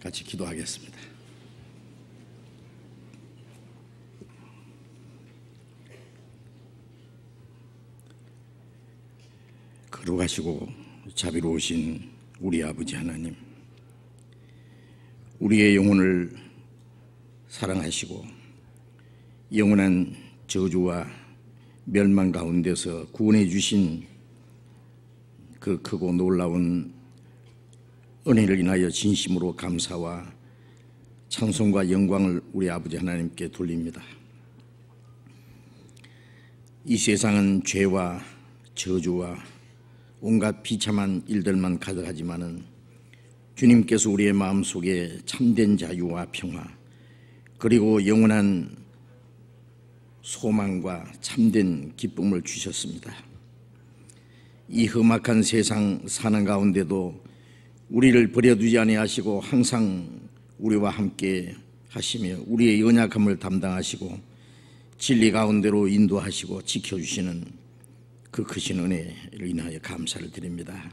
같이 기도하겠습니다. 거룩하시고 자비로우신 우리 아버지 하나님, 우리의 영혼을 사랑하시고 영원한 저주와 멸망 가운데서 구원해 주신 그 크고 놀라운 은혜를 인하여 진심으로 감사와 찬송과 영광을 우리 아버지 하나님께 돌립니다. 이 세상은 죄와 저주와 온갖 비참한 일들만 가득하지만은 주님께서 우리의 마음속에 참된 자유와 평화 그리고 영원한 소망과 참된 기쁨을 주셨습니다. 이 험악한 세상 사는 가운데도 우리를 버려두지 아니하시고 항상 우리와 함께 하시며 우리의 연약함을 담당하시고 진리 가운데로 인도하시고 지켜주시는 그 크신 은혜를 인하여 감사를 드립니다.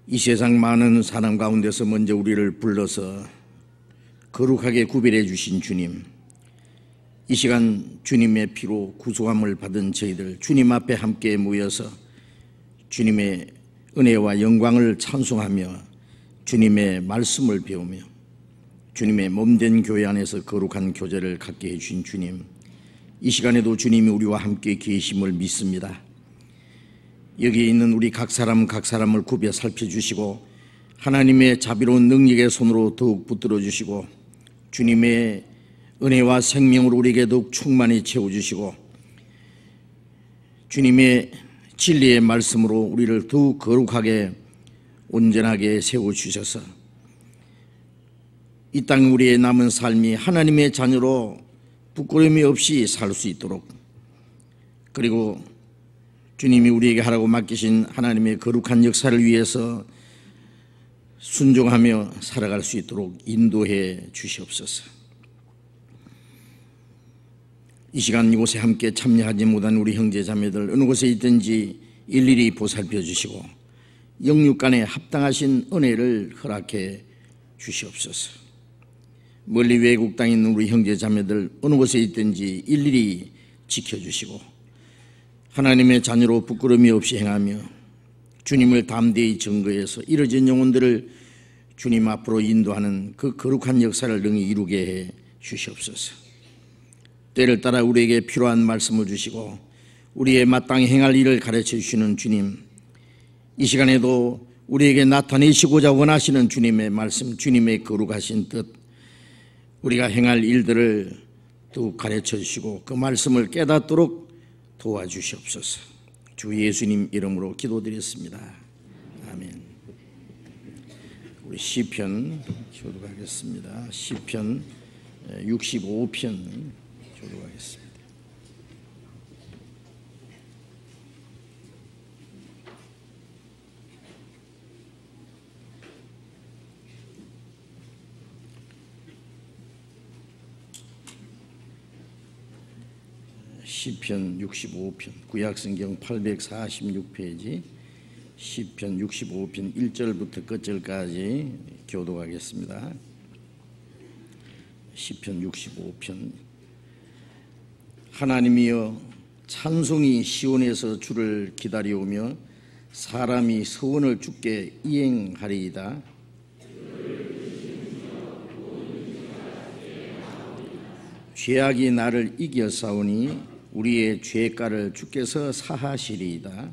이 세상 많은 사람 가운데서 먼저 우리를 불러서 거룩하게 구별해 주신 주님, 이 시간 주님의 피로 구속함을 받은 저희들 주님 앞에 함께 모여서 주님의 은혜와 영광을 찬송하며 주님의 말씀을 배우며 주님의 몸된 교회 안에서 거룩한 교제를 갖게 해주신 주님, 이 시간에도 주님이 우리와 함께 계심을 믿습니다. 여기에 있는 우리 각 사람을 굽여 살펴주시고 하나님의 자비로운 능력의 손으로 더욱 붙들어 주시고 주님의 은혜와 생명으로 우리에게 더욱 충만히 채워주시고 주님의 진리의 말씀으로 우리를 더욱 거룩하게 온전하게 세워주셔서 이 땅 우리의 남은 삶이 하나님의 자녀로 부끄러움이 없이 살 수 있도록, 그리고 주님이 우리에게 하라고 맡기신 하나님의 거룩한 역사를 위해서 순종하며 살아갈 수 있도록 인도해 주시옵소서. 이 시간 이곳에 함께 참여하지 못한 우리 형제 자매들 어느 곳에 있든지 일일이 보살펴 주시고 영육간에 합당하신 은혜를 허락해 주시옵소서. 멀리 외국 땅에 있는 우리 형제 자매들 어느 곳에 있든지 일일이 지켜주시고 하나님의 자녀로 부끄러움이 없이 행하며 주님을 담대히 증거해서 이뤄진 영혼들을 주님 앞으로 인도하는 그 거룩한 역사를 능히 이루게 해 주시옵소서. 때를 따라 우리에게 필요한 말씀을 주시고 우리의 마땅히 행할 일을 가르쳐 주시는 주님, 이 시간에도 우리에게 나타내시고자 원하시는 주님의 말씀, 주님의 거룩하신 뜻, 우리가 행할 일들을 더욱 가르쳐 주시고 그 말씀을 깨닫도록 도와주시옵소서. 주 예수님 이름으로 기도드렸습니다. 아멘. 우리 시편 교독하겠습니다. 시편 65편 교독하겠습니다. 시편 65편 구약성경 846페이지 시편 65편 1절부터 끝절까지 교독하겠습니다. 시편 65편. 하나님이여, 찬송이 시온에서 주를 기다려오며 사람이 서원을 주께 이행하리이다. 죄악이 나를 이겨싸우니 우리의 죄가를 주께서 사하시리이다.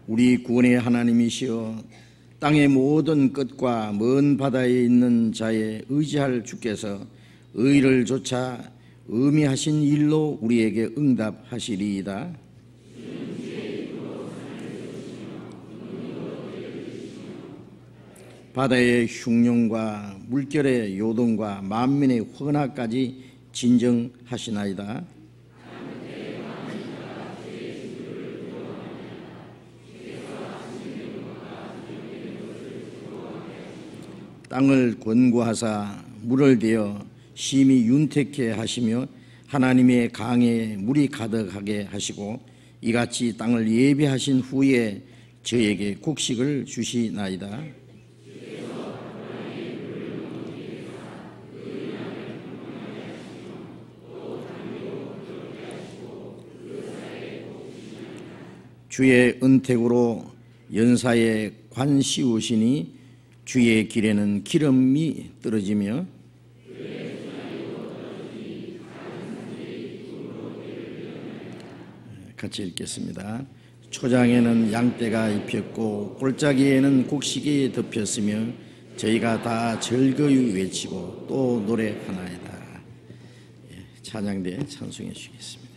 우리 구원의 하나님이시여, 땅의 모든 끝과 먼 바다에 있는 자에 의지할 주께서 의를 좇아 의미하신 일로 우리에게 응답하시리이다. 바다의 흉룡과 물결의 요동과 만민의 헌화까지 진정하시나이다. 땅을 권고하사 물을 대어 심히 윤택해 하시며 하나님의 강에 물이 가득하게 하시고 이같이 땅을 예비하신 후에 저에게 곡식을 주시나이다. 주의 은택으로 연사에 관 씌우시니 주의 길에는 기름이 떨어지며 같이 읽겠습니다. 초장에는 양떼가 입혔고 골짜기에는 곡식이 덮였으며 저희가 다 즐거이 외치고 또 노래하나이다. 찬양대 찬송해 주시겠습니다.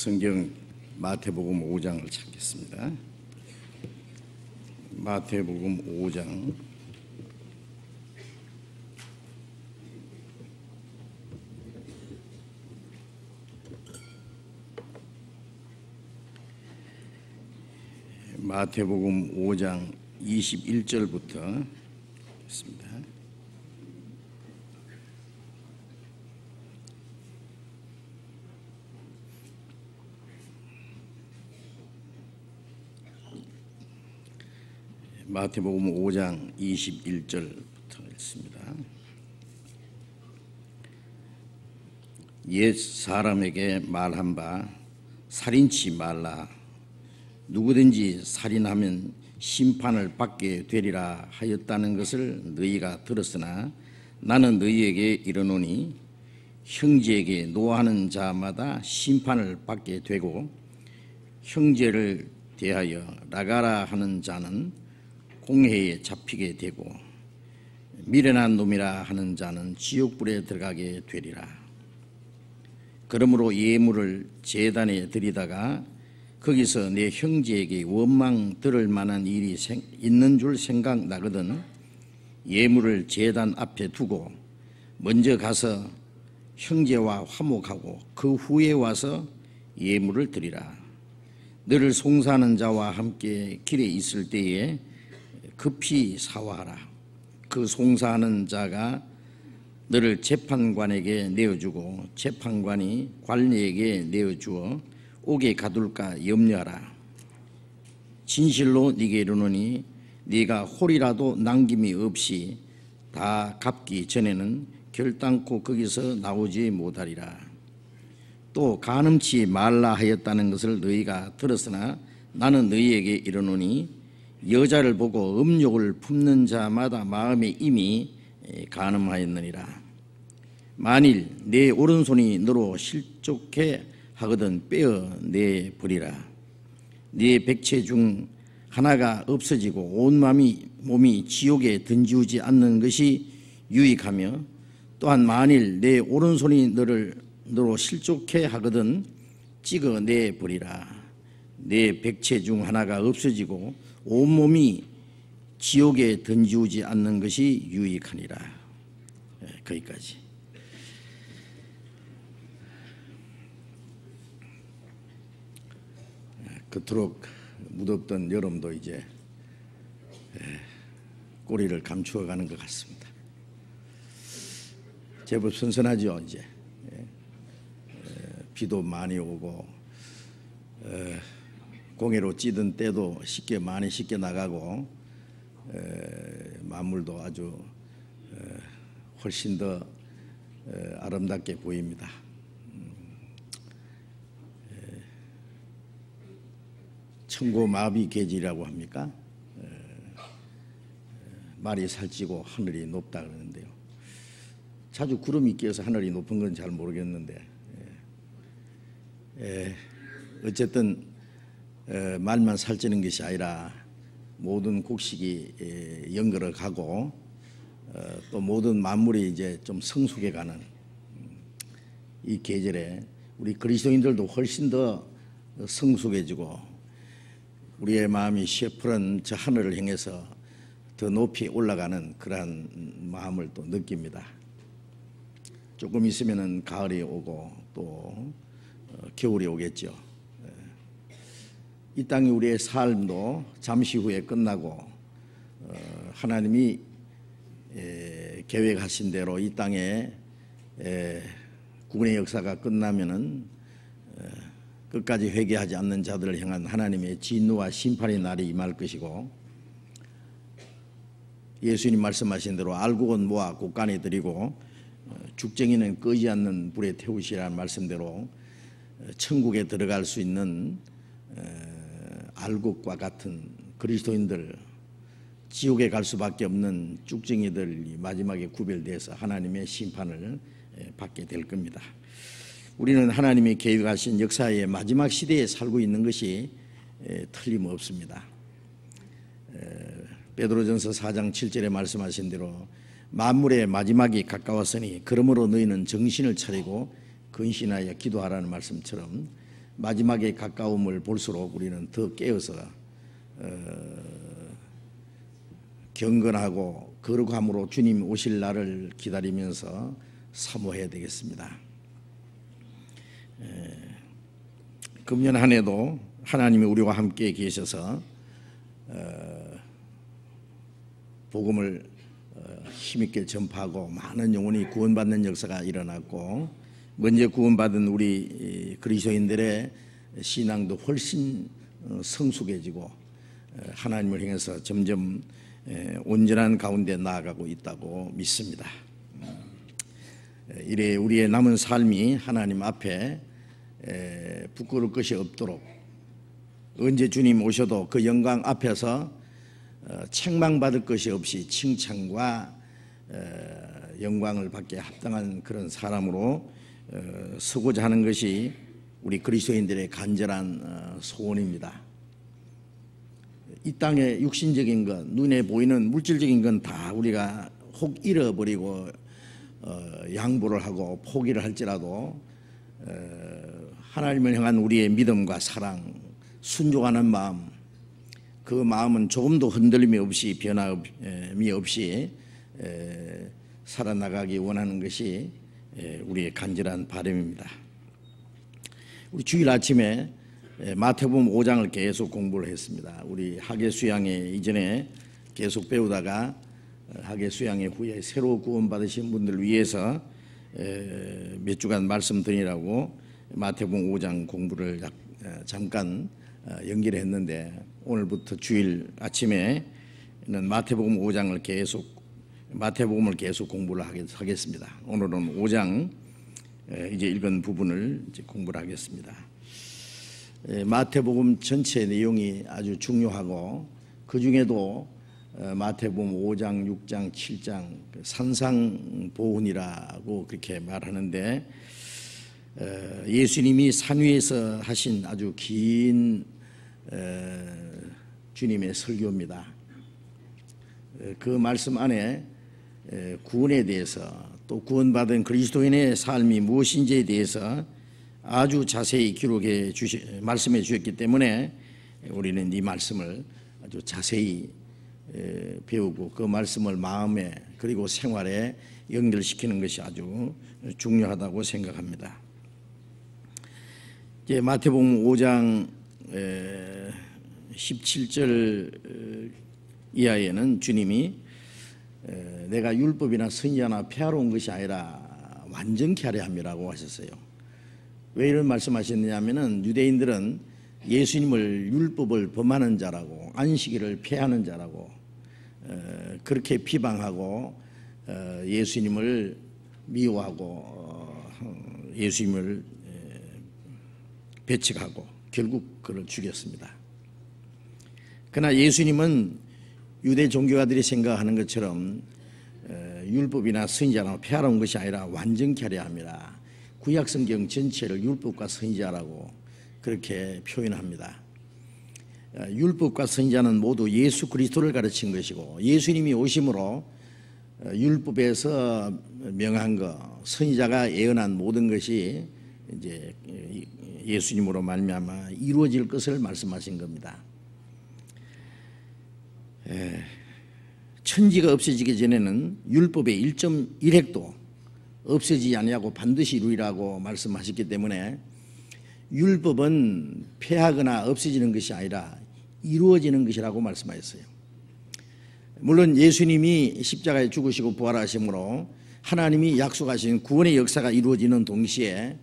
성경 마태복음 5장을 찾겠습니다. 마태복음 5장 마태복음 5장 21절부터 있습니다. 마태복음 5장 21절부터 읽습니다. 옛 사람에게 말한 바 살인치 말라. 누구든지 살인하면 심판을 받게 되리라 하였다는 것을 너희가 들었으나 나는 너희에게 이르노니 형제에게 노하는 자마다 심판을 받게 되고 형제를 대하여 나가라 하는 자는 공회에 잡히게 되고 미련한 놈이라 하는 자는 지옥불에 들어가게 되리라. 그러므로 예물을 제단에 드리다가 거기서 내 형제에게 원망 들을 만한 일이 있는 줄 생각나거든 예물을 제단 앞에 두고 먼저 가서 형제와 화목하고 그 후에 와서 예물을 드리라. 너를 송사하는 자와 함께 길에 있을 때에 급히 사화하라. 그 송사하는 자가 너를 재판관에게 내어주고 재판관이 관리에게 내어주어 옥에 가둘까 염려하라. 진실로 네게 이르노니 네가 홀이라도 남김이 없이 다 갚기 전에는 결단코 거기서 나오지 못하리라. 또 간음치 말라 하였다는 것을 너희가 들었으나 나는 너희에게 이르노니 여자를 보고 음욕을 품는 자마다 마음에 이미 간음하였느니라. 만일 내 오른손이 너로 실족해 하거든 빼어 내버리라. 네 백체 중 하나가 없어지고 온 몸이 지옥에 던지우지 않는 것이 유익하며 또한 만일 내 오른손이 너로 실족해 하거든 찍어 내버리라. 네 백체 중 하나가 없어지고 온몸이 지옥에 던지우지 않는 것이 유익하니라. 거기까지. 그토록 무덥던 여름도 이제 꼬리를 감추어 가는 것 같습니다. 제법 선선하죠. 이제 비도 많이 오고 공해로 찌든 때도 많이 쉽게 나가고 만물도 아주 훨씬 더 아름답게 보입니다. 청고마비 계절이라고 합니까? 말이 살찌고 하늘이 높다 그러는데요. 자주 구름이 끼어서 하늘이 높은 건 잘 모르겠는데 어쨌든 말만 살찌는 것이 아니라 모든 곡식이 연걸어 가고 또 모든 만물이 이제 좀 성숙해가는 이 계절에 우리 그리스도인들도 훨씬 더 성숙해지고 우리의 마음이 셰프른 저 하늘을 향해서 더 높이 올라가는 그러한 마음을 또 느낍니다. 조금 있으면은 가을이 오고 또 겨울이 오겠죠. 이 땅이 우리의 삶도 잠시 후에 끝나고 하나님이 계획하신 대로 이 땅에 구원의 역사가 끝나면은 끝까지 회개하지 않는 자들을 향한 하나님의 진노와 심판의 날이 임할 것이고 예수님 말씀하신 대로 알곡은 모아 곳간에 들이고 죽쟁이는 끄지 않는 불에 태우시라는 말씀대로 천국에 들어갈 수 있는 알곡과 같은 그리스도인들, 지옥에 갈 수밖에 없는 죽쟁이들이 마지막에 구별돼서 하나님의 심판을 받게 될 겁니다. 우리는 하나님이 계획하신 역사의 마지막 시대에 살고 있는 것이 틀림없습니다. 베드로전서 4장 7절에 말씀하신 대로 만물의 마지막이 가까웠으니 그러므로 너희는 정신을 차리고 근신하여 기도하라는 말씀처럼 마지막에 가까움을 볼수록 우리는 더 깨어서 경건하고 거룩함으로 주님 오실 날을 기다리면서 사모해야 되겠습니다. 금년 한 해도 하나님이 우리와 함께 계셔서 복음을 힘있게 전파하고 많은 영혼이 구원받는 역사가 일어났고 먼저 구원받은 우리 그리스도인들의 신앙도 훨씬 성숙해지고 하나님을 향해서 점점 온전한 가운데 나아가고 있다고 믿습니다. 이래 우리의 남은 삶이 하나님 앞에 부끄러울 것이 없도록 언제 주님 오셔도 그 영광 앞에서 책망받을 것이 없이 칭찬과 영광을 받게 합당한 그런 사람으로 서고자 하는 것이 우리 그리스도인들의 간절한 소원입니다. 이 땅의 육신적인 것, 눈에 보이는 물질적인 건 다 우리가 혹 잃어버리고 양보를 하고 포기를 할지라도 하나님을 향한 우리의 믿음과 사랑, 순종하는 마음, 그 마음은 조금도 흔들림이 없이 변함이 없이 살아나가기 원하는 것이 우리의 간절한 바람입니다. 우리 주일 아침에 마태복음 5장을 계속 공부를 했습니다. 우리 학예 수양회 이전에 계속 배우다가 학예 수양회 후에 새로 구원받으신 분들을 위해서 몇 주간 말씀드리라고 마태복음 5장 공부를 잠깐 연결했는데, 오늘부터 주일 아침에는 마태복음을 계속 공부를 하겠습니다. 오늘은 5장 이제 읽은 부분을 이제 공부를 하겠습니다. 마태복음 전체 내용이 아주 중요하고, 그 중에도 마태복음 5장, 6장, 7장 산상보훈이라고 그렇게 말하는데, 예수님이 산 위에서 하신 아주 긴 주님의 설교입니다. 그 말씀 안에 구원에 대해서, 또 구원받은 그리스도인의 삶이 무엇인지에 대해서 아주 자세히 말씀해 주셨기 때문에 우리는 이 말씀을 아주 자세히 배우고 그 말씀을 마음에 그리고 생활에 연결시키는 것이 아주 중요하다고 생각합니다. 이제 마태복음 5장 17절 이하에는 주님이 내가 율법이나 선지자나 폐하러 온 것이 아니라 완전케 하려 함이라고 하셨어요. 왜 이런 말씀하셨느냐면은 유대인들은 예수님을 율법을 범하는 자라고, 안식일을 폐하는 자라고 그렇게 비방하고 예수님을 미워하고 예수님을 배척하고 결국 그를 죽였습니다. 그러나 예수님은 유대 종교가들이 생각하는 것처럼 율법이나 선지자나 폐하러 온 것이 아니라 완전케 하려 함이라, 구약성경 전체를 율법과 선지자라고 그렇게 표현합니다. 율법과 선지자는 모두 예수 그리스도를 가르친 것이고, 예수님이 오심으로 율법에서 명한 것, 선지자가 예언한 모든 것이 이제 예수님으로 말미암아 이루어질 것을 말씀하신 겁니다. 천지가 없어지기 전에는 율법의 1.1획도 없어지지 아니하고 반드시 이루리라고 말씀하셨기 때문에 율법은 폐하거나 없어지는 것이 아니라 이루어지는 것이라고 말씀하셨어요. 물론 예수님이 십자가에 죽으시고 부활하심으로 하나님이 약속하신 구원의 역사가 이루어지는 동시에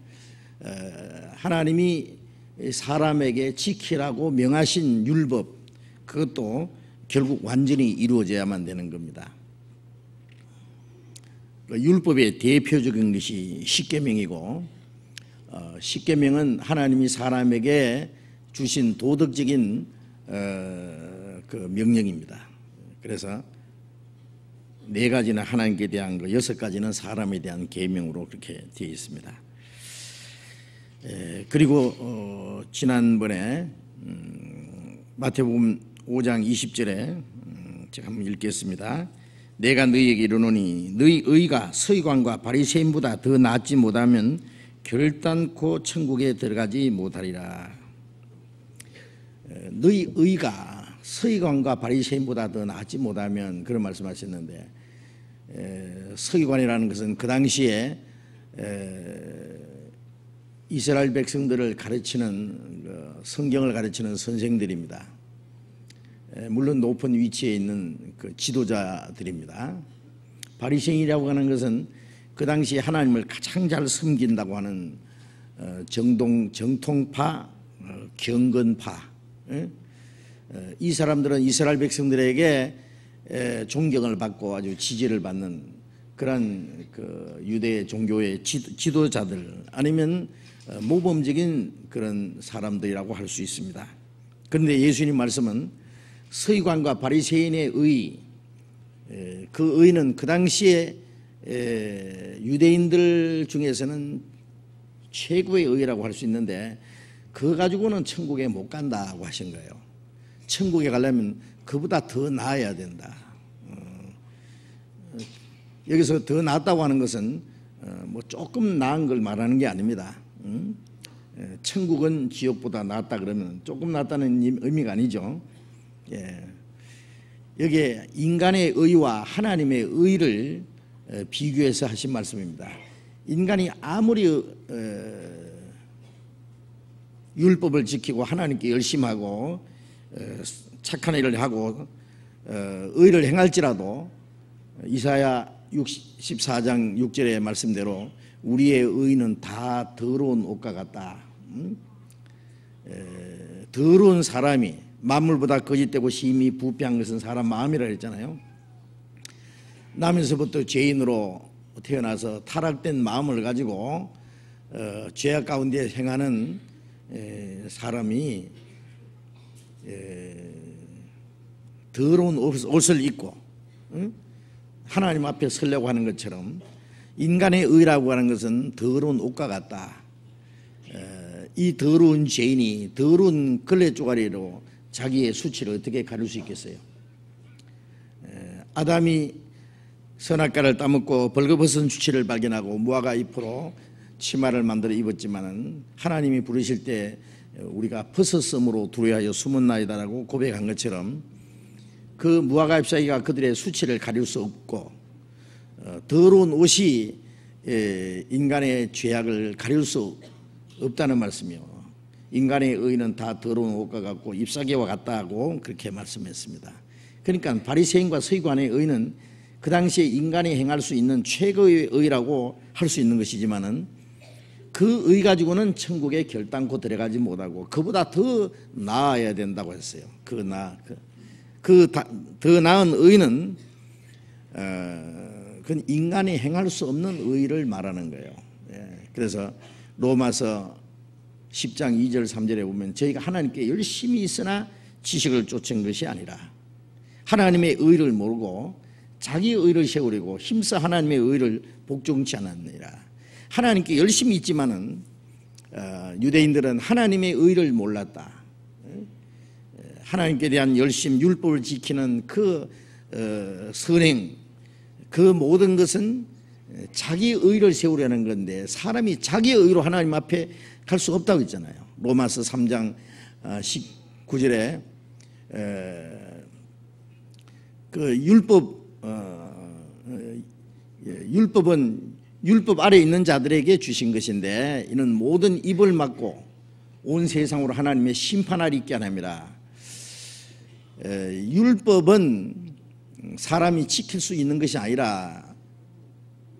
하나님이 사람에게 지키라고 명하신 율법, 그것도 결국 완전히 이루어져야만 되는 겁니다. 율법의 대표적인 것이 십계명이고, 십계명은 하나님이 사람에게 주신 도덕적인 그 명령입니다. 그래서 4가지는 하나님께 대한 거, 6가지는 사람에 대한 계명으로 그렇게 되어 있습니다. 그리고 지난번에 마태복음 5장 20절에 제가 한번 읽겠습니다. 내가 너희에게 이르노니 너희 의가 서기관과 바리새인보다 더 낫지 못하면 결단코 천국에 들어가지 못하리라. 너희 의가 서기관과 바리새인보다 더 낫지 못하면, 그런 말씀하셨는데, 서기관이라는 것은 그 당시에 이스라엘 백성들을 가르치는 성경을 가르치는 선생들입니다. 물론 높은 위치에 있는 그 지도자들입니다. 바리새인이라고 하는 것은 그 당시 하나님을 가장 잘 섬긴다고 하는 정통파, 경건파. 이 사람들은 이스라엘 백성들에게 존경을 받고 아주 지지를 받는 그런 그 유대 종교의 지도자들, 아니면 모범적인 그런 사람들이라고 할 수 있습니다. 그런데 예수님 말씀은 서기관과 바리새인의 의, 그 의는 그 당시에 유대인들 중에서는 최고의 의라고 할 수 있는데, 그거 가지고는 천국에 못 간다고 하신 거예요. 천국에 가려면 그보다 더 나아야 된다. 여기서 더 낫다고 하는 것은 뭐 조금 나은 걸 말하는 게 아닙니다. 천국은 지옥보다 낫다 그러면 조금 낫다는 의미가 아니죠. 여기에 인간의 의와 하나님의 의를 비교해서 하신 말씀입니다. 인간이 아무리 율법을 지키고 하나님께 열심하고 착한 일을 하고 의를 행할지라도 이사야 14장 6절의 말씀대로 우리의 의는 다 더러운 옷과 같다. 더러운 사람이 만물보다 거짓되고 심히 부패한 것은 사람 마음이라 했잖아요. 나면서부터 죄인으로 태어나서 타락된 마음을 가지고 죄악 가운데 행하는 사람이 더러운 옷을 입고 하나님 앞에 서려고 하는 것처럼 인간의 의라고 하는 것은 더러운 옷과 같다. 이 더러운 죄인이 더러운 걸레 쪼가리로 자기의 수치를 어떻게 가릴 수 있겠어요? 아담이 선악과를 따먹고 벌거벗은 수치를 발견하고 무화과 잎으로 치마를 만들어 입었지만은 하나님이 부르실 때 우리가 벗었으므로 두려워하여 숨었나이다라고 고백한 것처럼 그 무화과 잎사귀가 그들의 수치를 가릴 수 없고 더러운 옷이 인간의 죄악을 가릴 수 없다는 말씀이요. 인간의 의는 다 더러운 옷과 같고 잎사귀와 같다고 그렇게 말씀했습니다. 그러니까 바리새인과 서기관의 의는 그 당시에 인간이 행할 수 있는 최고의 의라고 할 수 있는 것이지만은 그 의 가지고는 천국에 결단코 들어가지 못하고 그보다 더 나아야 된다고 했어요. 더 나은 의는 그건 인간이 행할 수 없는 의를 말하는 거예요. 그래서 로마서 10장 2절 3절에 보면 저희가 하나님께 열심히 있으나 지식을 쫓은 것이 아니라 하나님의 의를 모르고 자기 의를 세우려고 힘써 하나님의 의를 복종치 않았느니라. 하나님께 열심히 있지만은 유대인들은 하나님의 의를 몰랐다. 하나님께 대한 열심, 율법을 지키는 그 선행, 그 모든 것은 자기 의를 세우려는 건데 사람이 자기 의로 하나님 앞에 갈 수 없다고 했잖아요. 로마서 3장 19절에 그 율법은 율법 아래 있는 자들에게 주신 것인데 이는 모든 입을 막고 온 세상으로 하나님의 심판을 있게 하느니라. 율법은 사람이 지킬 수 있는 것이 아니라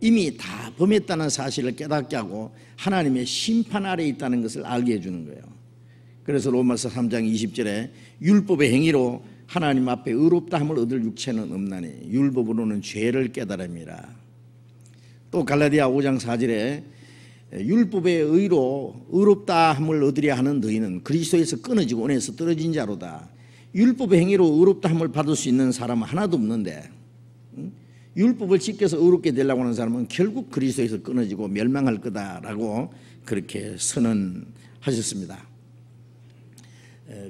이미 다 범했다는 사실을 깨닫게 하고 하나님의 심판 아래 있다는 것을 알게 해주는 거예요. 그래서 로마서 3장 20절에 율법의 행위로 하나님 앞에 의롭다함을 얻을 육체는 없나니 율법으로는 죄를 깨달음이라. 또 갈라디아 5장 4절에 율법의 의로 의롭다함을 얻으려 하는 너희는 그리스도에서 끊어지고 은혜에서 떨어진 자로다. 율법의 행위로 의롭다함을 받을 수 있는 사람은 하나도 없는데 율법을 지켜서 의롭게 되려고 하는 사람은 결국 그리스도에서 끊어지고 멸망할 거다라고 그렇게 선언하셨습니다.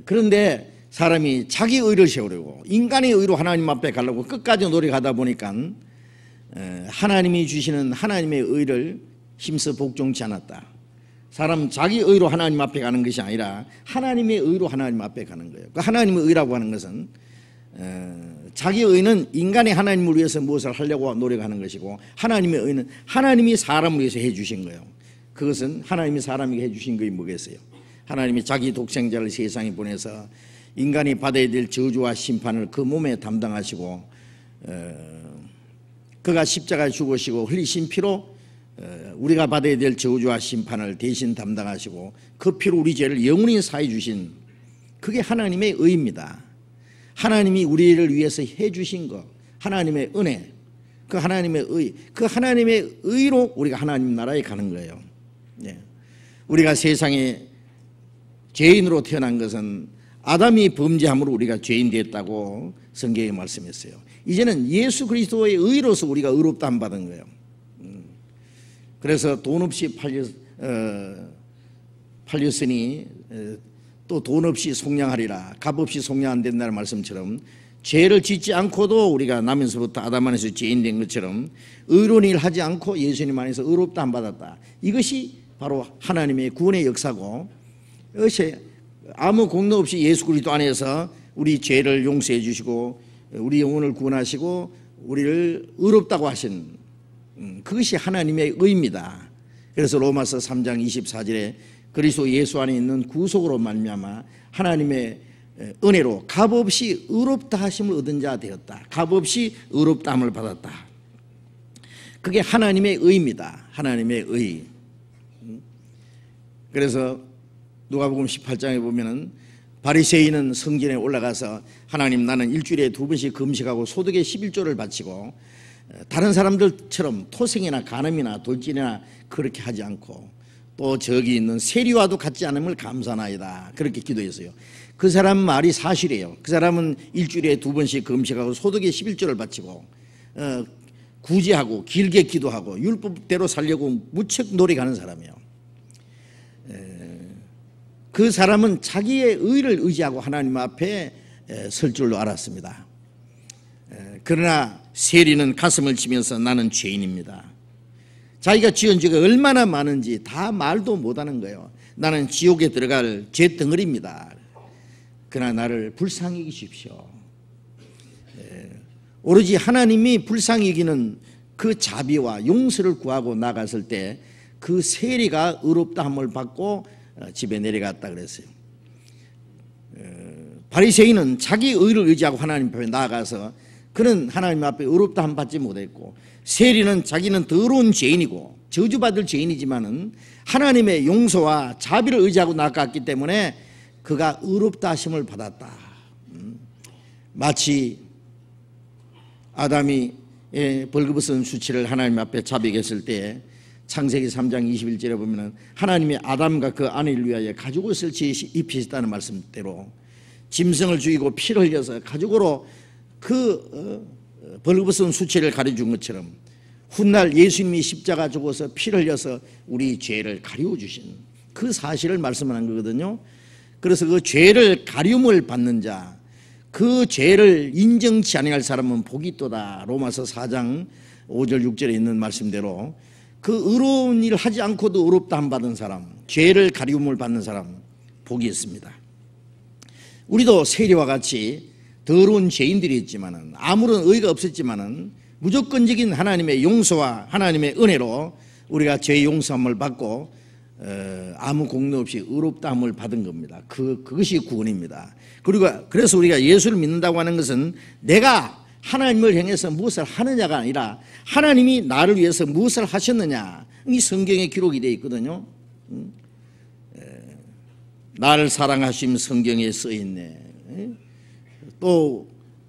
그런데 사람이 자기 의를 세우려고 인간의 의로 하나님 앞에 가려고 끝까지 노력하다 보니까 하나님이 주시는 하나님의 의를 힘써 복종치 않았다. 사람 자기 의로 하나님 앞에 가는 것이 아니라 하나님의 의로 하나님 앞에 가는 거예요. 그 하나님의 의라고 하는 것은 자기 의는 인간이 하나님을 위해서 무엇을 하려고 노력하는 것이고 하나님의 의는 하나님이 사람을 위해서 해주신 거예요. 그것은 하나님이 사람에게 해주신 것이 뭐겠어요? 하나님이 자기 독생자를 세상에 보내서 인간이 받아야 될 저주와 심판을 그 몸에 담당하시고 그가 십자가에 죽으시고 흘리신 피로 우리가 받아야 될 저주와 심판을 대신 담당하시고 그 피로 우리 죄를 영원히 사해 주신 그게 하나님의 의입니다. 하나님이 우리를 위해서 해주신 것, 하나님의 은혜, 그 하나님의 의, 그 하나님의 의로 우리가 하나님 나라에 가는 거예요. 우리가 세상에 죄인으로 태어난 것은 아담이 범죄함으로 우리가 죄인 됐다고 성경에 말씀했어요. 이제는 예수 그리스도의 의로서 우리가 의롭다함 받은 거예요. 그래서 돈 없이 팔렸으니 또 돈 없이 속량하리라, 값 없이 속량 안 된다는 말씀처럼 죄를 짓지 않고도 우리가 나면서부터 아담 안에서 죄인 된 것처럼 의로운 일 하지 않고 예수님 안에서 의롭다 안 받았다. 이것이 바로 하나님의 구원의 역사고, 이것이 아무 공로 없이 예수 그리스도 안에서 우리 죄를 용서해 주시고 우리 영혼을 구원하시고 우리를 의롭다고 하신, 그것이 하나님의 의입니다. 그래서 로마서 3장 24절에 그리스도 예수 안에 있는 구속으로 말미암아 하나님의 은혜로 값없이 의롭다 하심을 얻은 자 되었다. 값없이 의롭다 함을 받았다. 그게 하나님의 의입니다. 하나님의 의. 그래서 누가복음 18장에 보면은 바리새인은 성전에 올라가서 하나님, 나는 일주일에 2번씩 금식하고 소득의 11조를 바치고 다른 사람들처럼 토생이나 간음이나 돌진이나 그렇게 하지 않고 또 저기 있는 세리와도 같지 않음을 감사나이다, 그렇게 기도했어요. 그 사람 말이 사실이에요. 그 사람은 일주일에 2번씩 금식하고 소득의 11조를 바치고 구제하고 길게 기도하고 율법대로 살려고 무척 노력하는 사람이에요. 그 사람은 자기의 의를 의지하고 하나님 앞에 설 줄로 알았습니다. 그러나 세리는 가슴을 치면서 나는 죄인입니다. 자기가 지은 죄가 얼마나 많은지 다 말도 못하는 거예요. 나는 지옥에 들어갈 죄 덩어리입니다. 그러나 나를 불쌍히 여기십시오. 오로지 하나님이 불쌍히 여기는 그 자비와 용서를 구하고 나갔을 때 그 세리가 의롭다 함을 받고 집에 내려갔다 그랬어요. 바리새인은 자기 의를 의지하고 하나님 앞에 나아가서 그는 하나님 앞에 의롭다 함 받지 못했고, 세리는 자기는 더러운 죄인이고 저주받을 죄인이지만은 하나님의 용서와 자비를 의지하고 나아갔기 때문에 그가 의롭다 하심을 받았다. 마치 아담이 벌거벗은 수치를 하나님 앞에 자백했을 때 창세기 3장 21절에 보면 하나님이 아담과 그 아내를 위하여 가죽옷을 입히셨다는 말씀대로 짐승을 죽이고 피를 흘려서 가죽으로 그 벌거벗은 수치를 가려준 것처럼 훗날 예수님이 십자가 죽어서 피를 흘려서 우리 죄를 가리워 주신 그 사실을 말씀하는 거거든요. 그래서 그 죄를 가리움을 받는 자, 그 죄를 인정치 아니할 사람은 복이 있도다. 로마서 4장 5절 6절에 있는 말씀대로 그 의로운 일을 하지 않고도 의롭다 함 받은 사람, 죄를 가리움을 받는 사람 복이 있습니다. 우리도 세리와 같이 더러운 죄인들이 있지만은 아무런 의가 없었지만은 무조건적인 하나님의 용서와 하나님의 은혜로 우리가 죄 용서함을 받고 아무 공로 없이 의롭다함을 받은 겁니다. 그것이 구원입니다. 그리고 그래서 우리가 예수를 믿는다고 하는 것은 내가 하나님을 향해서 무엇을 하느냐가 아니라 하나님이 나를 위해서 무엇을 하셨느냐, 이 성경에 기록이 되어 있거든요. 나를 사랑하심 성경에 써 있네. 또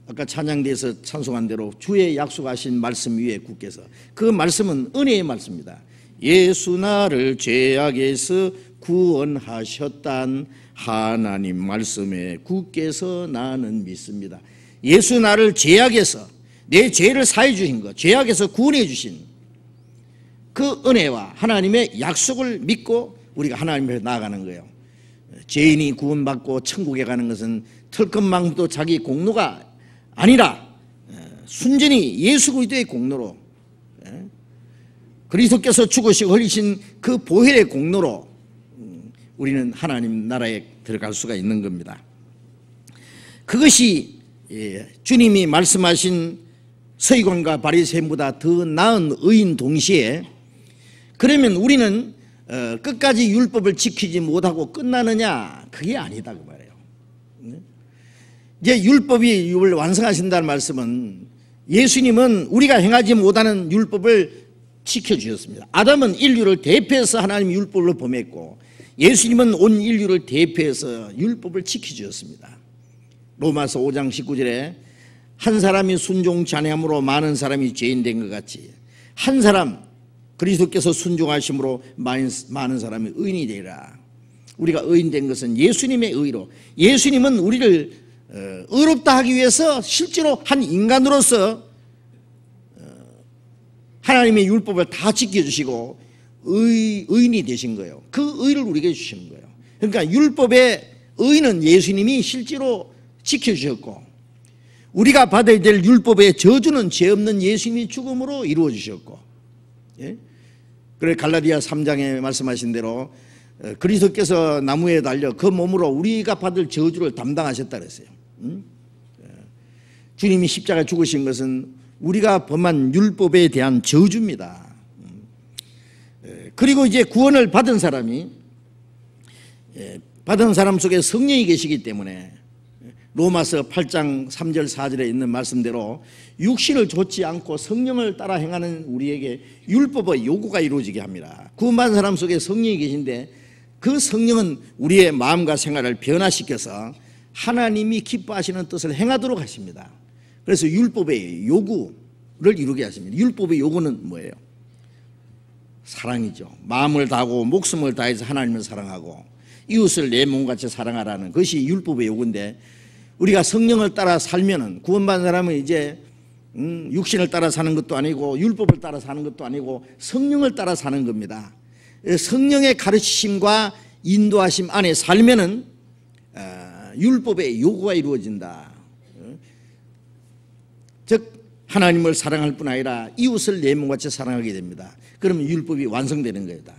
아까 찬양대에서 찬송한 대로 주의 약속하신 말씀 위에 굳게서, 그 말씀은 은혜의 말씀입니다. 예수 나를 죄악에서 구원하셨단 하나님 말씀에 굳게서 나는 믿습니다. 예수 나를 죄악에서, 내 죄를 사해 주신 것, 죄악에서 구원해 주신 그 은혜와 하나님의 약속을 믿고 우리가 하나님 앞에 나아가는 거예요. 죄인이 구원받고 천국에 가는 것은 털끝만큼도 자기 공로가 아니라 순전히 예수 그리스도의 공로로, 그리스도께서 죽으시고 흘리신 그 보혈의 공로로 우리는 하나님 나라에 들어갈 수가 있는 겁니다. 그것이 주님이 말씀하신 서기관과 바리새인보다 더 나은 의인 동시에, 그러면 우리는 끝까지 율법을 지키지 못하고 끝나느냐? 그게 아니다 그 말이에요. 이제 율법이 완성하신다는 말씀은 예수님은 우리가 행하지 못하는 율법을 지켜주셨습니다. 아담은 인류를 대표해서 하나님의 율법을 범했고 예수님은 온 인류를 대표해서 율법을 지켜주셨습니다. 로마서 5장 19절에 한 사람이 순종치 아니함으로 많은 사람이 죄인 된 것 같이 한 사람 그리스도께서 순종하심으로 많은 사람이 의인이 되리라. 우리가 의인 된 것은 예수님의 의로, 예수님은 우리를 의롭다 하기 위해서 실제로 한 인간으로서 하나님의 율법을 다 지켜주시고 의인이 되신 거예요. 그 의를 우리에게 주시는 거예요. 그러니까 율법의 의는 예수님이 실제로 지켜주셨고, 우리가 받아야 될 율법의 저주는 죄 없는 예수님이 죽음으로 이루어지셨고, 예? 그래 갈라디아 3장에 말씀하신 대로 그리스도께서 나무에 달려 그 몸으로 우리가 받을 저주를 담당하셨다 그랬어요. 주님이 십자가 죽으신 것은 우리가 범한 율법에 대한 저주입니다. 그리고 이제 구원을 받은 사람이, 받은 사람 속에 성령이 계시기 때문에 로마서 8장 3절 4절에 있는 말씀대로 육신을 좇지 않고 성령을 따라 행하는 우리에게 율법의 요구가 이루어지게 합니다. 구원받은 사람 속에 성령이 계신데 그 성령은 우리의 마음과 생활을 변화시켜서 하나님이 기뻐하시는 뜻을 행하도록 하십니다. 그래서 율법의 요구를 이루게 하십니다. 율법의 요구는 뭐예요? 사랑이죠. 마음을 다하고 목숨을 다해서 하나님을 사랑하고 이웃을 내 몸같이 사랑하라는 것이 율법의 요구인데, 우리가 성령을 따라 살면은 구원받은 사람은 이제 육신을 따라 사는 것도 아니고 율법을 따라 사는 것도 아니고 성령을 따라 사는 겁니다. 성령의 가르치심과 인도하심 안에 살면은 율법의 요구가 이루어진다. 즉 하나님을 사랑할 뿐 아니라 이웃을 내 몸같이 사랑하게 됩니다. 그러면 율법이 완성되는 거다.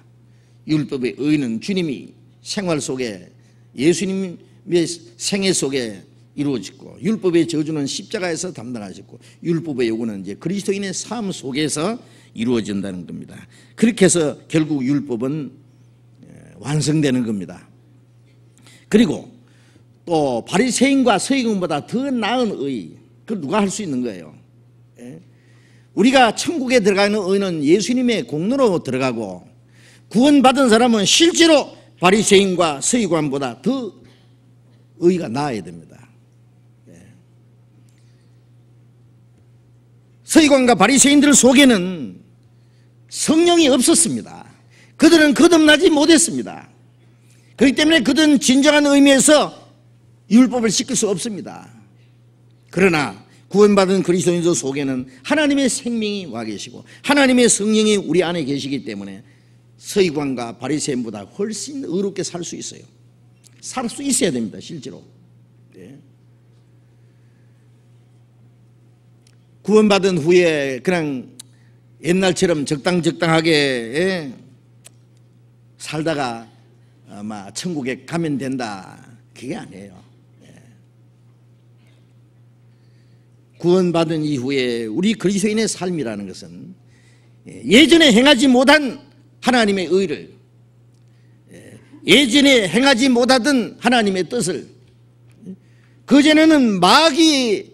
율법의 의는 주님이 생활 속에, 예수님의 생애 속에 이루어지고, 율법의 저주는 십자가에서 담당하셨고, 율법의 요구는 이제 그리스도인의 삶 속에서 이루어진다는 겁니다. 그렇게 해서 결국 율법은 완성되는 겁니다. 그리고 또 바리새인과 서기관보다 더 나은 의, 그걸 누가 할 수 있는 거예요? 우리가 천국에 들어가는 의는 예수님의 공로로 들어가고, 구원받은 사람은 실제로 바리새인과 서기관보다 더 의가 나아야 됩니다. 서기관과 바리새인들 속에는 성령이 없었습니다. 그들은 거듭나지 못했습니다. 그렇기 때문에 그들은 진정한 의미에서 율법을 지킬 수 없습니다. 그러나 구원받은 그리스도인들 속에는 하나님의 생명이 와 계시고 하나님의 성령이 우리 안에 계시기 때문에 서기관과 바리새인보다 훨씬 의롭게 살 수 있어요. 살 수 있어야 됩니다. 실제로. 네. 구원받은 후에 그냥 옛날처럼 적당하게 살다가 아마 천국에 가면 된다, 그게 아니에요. 구원받은 이후에 우리 그리스도인의 삶이라는 것은 예전에 행하지 못한 하나님의 의를, 예전에 행하지 못하던 하나님의 뜻을, 그전에는 마귀에게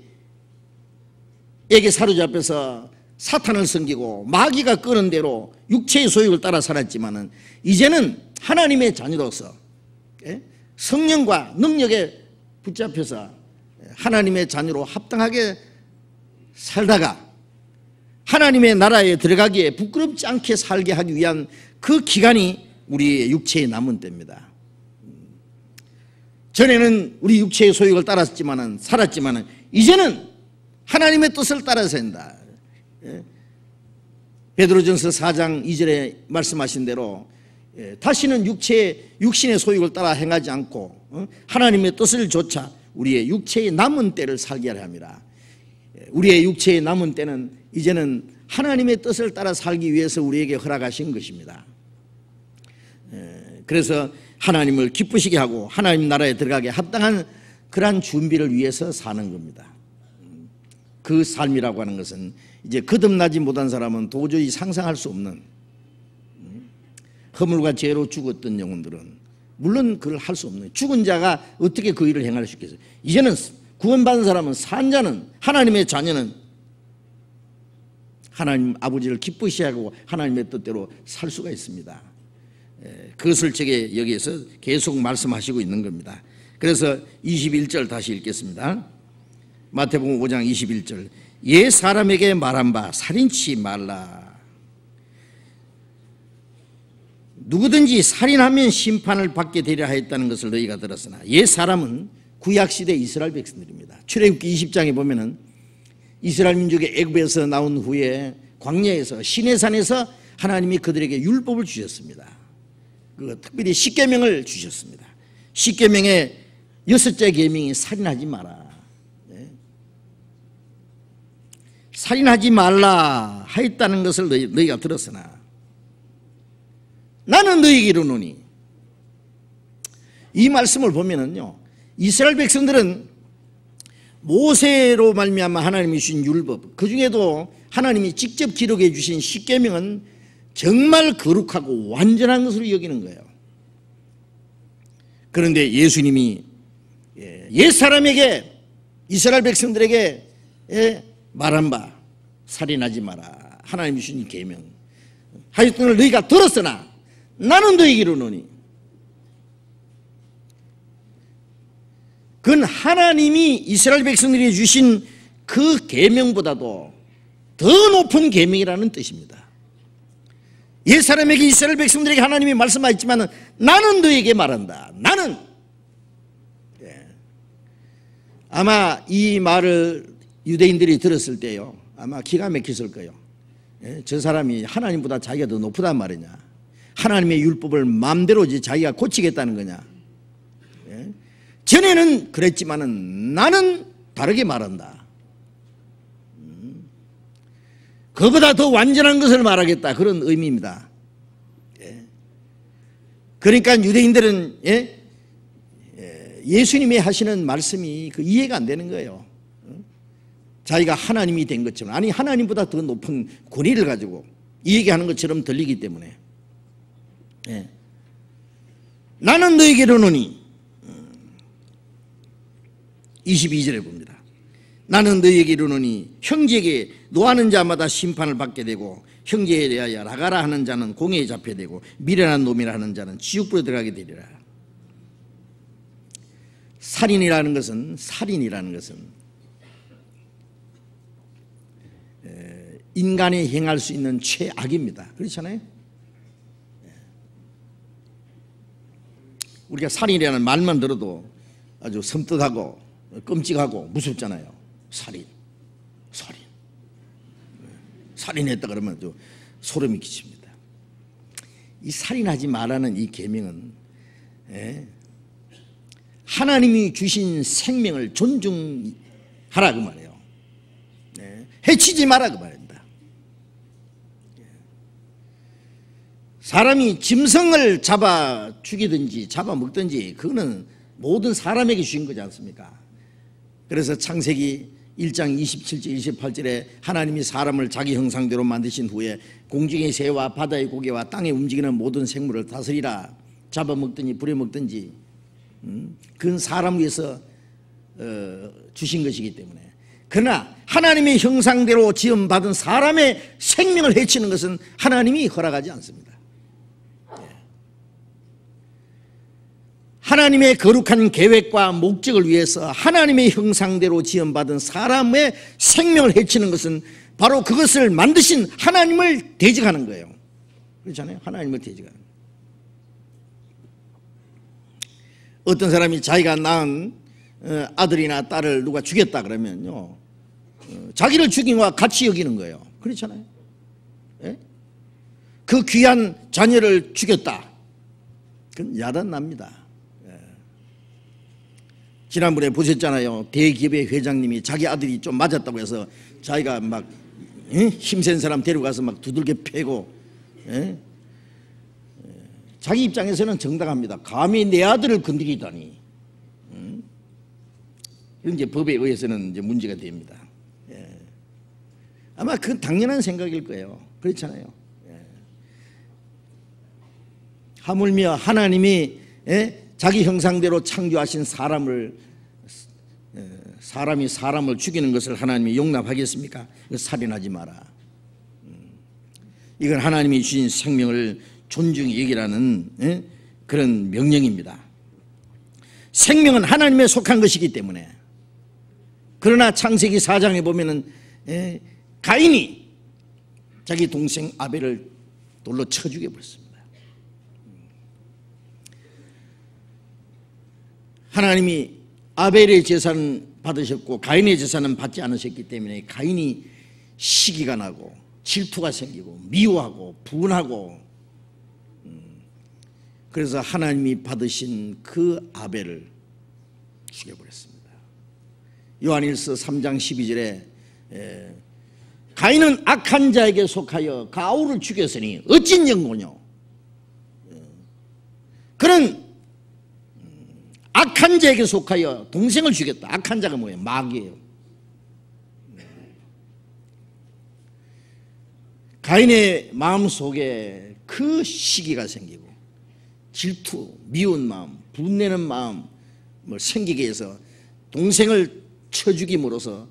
사로잡혀서 사탄을 섬기고 마귀가 끄는 대로 육체의 소욕을 따라 살았지만은 이제는 하나님의 자녀로서 성령과 능력에 붙잡혀서 하나님의 자녀로 합당하게 살다가 하나님의 나라에 들어가기에 부끄럽지 않게 살게 하기 위한 그 기간이 우리의 육체에 남은 때입니다. 전에는 우리 육체의 소욕을 따랐지만은 살았지만은 이제는 하나님의 뜻을 따라서 한다. 베드로전서 4장 2절에 말씀하신 대로 다시는 육신의 소욕을 따라 행하지 않고 하나님의 뜻을 조차 우리의 육체의 남은 때를 살게 하려 합니다. 우리의 육체의 남은 때는 이제는 하나님의 뜻을 따라 살기 위해서 우리에게 허락하신 것입니다. 그래서 하나님을 기쁘시게 하고 하나님 나라에 들어가게 합당한 그러한 준비를 위해서 사는 겁니다. 그 삶이라고 하는 것은 이제 거듭나지 못한 사람은 도저히 상상할 수 없는, 허물과 죄로 죽었던 영혼들은 물론 그걸 할 수 없는, 죽은 자가 어떻게 그 일을 행할 수 있겠어요? 이제는 구원받은 사람은, 산 자는, 하나님의 자녀는 하나님 아버지를 기쁘시게 하고 하나님의 뜻대로 살 수가 있습니다. 그것을 제게 여기에서 계속 말씀하시고 있는 겁니다. 그래서 21절 다시 읽겠습니다. 마태복음 5장 21절. 옛 사람에게 말한 바 살인치 말라. 누구든지 살인하면 심판을 받게 되려 하였다는 것을 너희가 들었으나, 옛 사람은 구약시대 이스라엘 백성들입니다. 출애굽기 20장에 보면은 이스라엘 민족의 애굽에서 나온 후에 광야에서 시내산에서 하나님이 그들에게 율법을 주셨습니다. 특별히 십계명을 주셨습니다. 십계명의 6째 계명이 살인하지 마라. 살인하지 말라 하였다는 것을 너희가 들었으나 나는 너희에게 이르노니, 이 말씀을 보면은요, 이스라엘 백성들은 모세로 말미암아 하나님이 주신 율법, 그 중에도 하나님이 직접 기록해 주신 십계명은 정말 거룩하고 완전한 것으로 여기는 거예요. 그런데 예수님이 옛사람에게, 이스라엘 백성들에게 말한 바, 살인하지 마라, 하나님이 주신 계명 하였던 걸 너희가 들었으나 나는 너희에게 이르노니, 그건 하나님이 이스라엘 백성들에게 주신 그 계명보다도 더 높은 계명이라는 뜻입니다. 옛사람에게, 이스라엘 백성들에게 하나님이 말씀하셨지만 나는 너에게 말한다. 나는. 아마 이 말을 유대인들이 들었을 때요, 아마 기가 막혔을 거예요. 저 사람이 하나님보다 자기가 더 높으단 말이냐, 하나님의 율법을 마음대로 자기가 고치겠다는 거냐. 전에는 그랬지만은 나는 다르게 말한다. 그보다 더 완전한 것을 말하겠다, 그런 의미입니다. 그러니까 유대인들은 예수님이 하시는 말씀이 그 이해가 안 되는 거예요. 자기가 하나님이 된 것처럼, 아니 하나님보다 더 높은 권위를 가지고 이 얘기하는 것처럼 들리기 때문에 나는 너에게 이르노니, 22절에 봅니다. 나는 너에게 이르노니 형제에게 노하는 자마다 심판을 받게 되고 형제에 대하여 나가라 하는 자는 공회에 잡혀야 되고 미련한 놈이라 하는 자는 지옥불에 들어가게 되리라. 살인이라는 것은 인간이 행할 수 있는 최악입니다. 그렇잖아요? 우리가 살인이라는 말만 들어도 아주 섬뜩하고 끔찍하고 무섭잖아요. 살인했다 그러면 아주 소름이 끼칩니다. 이 살인하지 말라는 이 계명은 하나님이 주신 생명을 존중하라 그 말이에요. 해치지 마라 그 말입니다. 사람이 짐승을 잡아 죽이든지 잡아 먹든지 그거는 모든 사람에게 주신 거지 않습니까? 그래서 창세기 1장 27절 28절에 하나님이 사람을 자기 형상대로 만드신 후에 공중의 새와 바다의 고기와 땅에 움직이는 모든 생물을 다스리라. 잡아먹든지 부려먹든지 그건 사람을 위해서 주신 것이기 때문에. 그러나 하나님의 형상대로 지음받은 사람의 생명을 해치는 것은 하나님이 허락하지 않습니다. 하나님의 거룩한 계획과 목적을 위해서 하나님의 형상대로 지음받은 사람의 생명을 해치는 것은 바로 그것을 만드신 하나님을 대적하는 거예요. 그렇잖아요? 하나님을 대적하는 거예요. 어떤 사람이 자기가 낳은 아들이나 딸을 누가 죽였다 그러면요, 자기를 죽인 것과 같이 여기는 거예요. 그렇잖아요? 예? 그 귀한 자녀를 죽였다, 그건 야단납니다. 지난번에 보셨잖아요. 대기업의 회장님이 자기 아들이 좀 맞았다고 해서 자기가 막 힘센 사람 데려가서 막 두들겨 패고, 자기 입장에서는 정당합니다. 감히 내 아들을 건드리다니. 이제 법에 의해서는 이제 문제가 됩니다. 아마 그건 당연한 생각일 거예요. 그렇잖아요. 하물며 하나님이 자기 형상대로 창조하신 사람이 사람을 죽이는 것을 하나님이 용납하겠습니까? 살인하지 마라. 이건 하나님이 주신 생명을 존중히 여기라는 그런 명령입니다. 생명은 하나님에 속한 것이기 때문에. 그러나 창세기 4장에 보면은 가인이 자기 동생 아벨을 돌로 쳐 죽여버렸습니다. 하나님이 아벨의 제사는 받으셨고 가인의 제사는 받지 않으셨기 때문에 가인이 시기가 나고 질투가 생기고 미워하고 분하고, 그래서 하나님이 받으신 그 아벨을 죽여버렸습니다. 요한일서 3장 12절에 가인은 악한 자에게 속하여 가우를 죽였으니 어찐 영고뇨. 그런 악한 자에게 속하여 동생을 죽였다. 악한 자가 뭐예요? 마귀예요. 가인의 마음속에 그 시기가 생기고 질투, 미운 마음, 분내는 마음을 생기게 해서 동생을 쳐 죽임으로써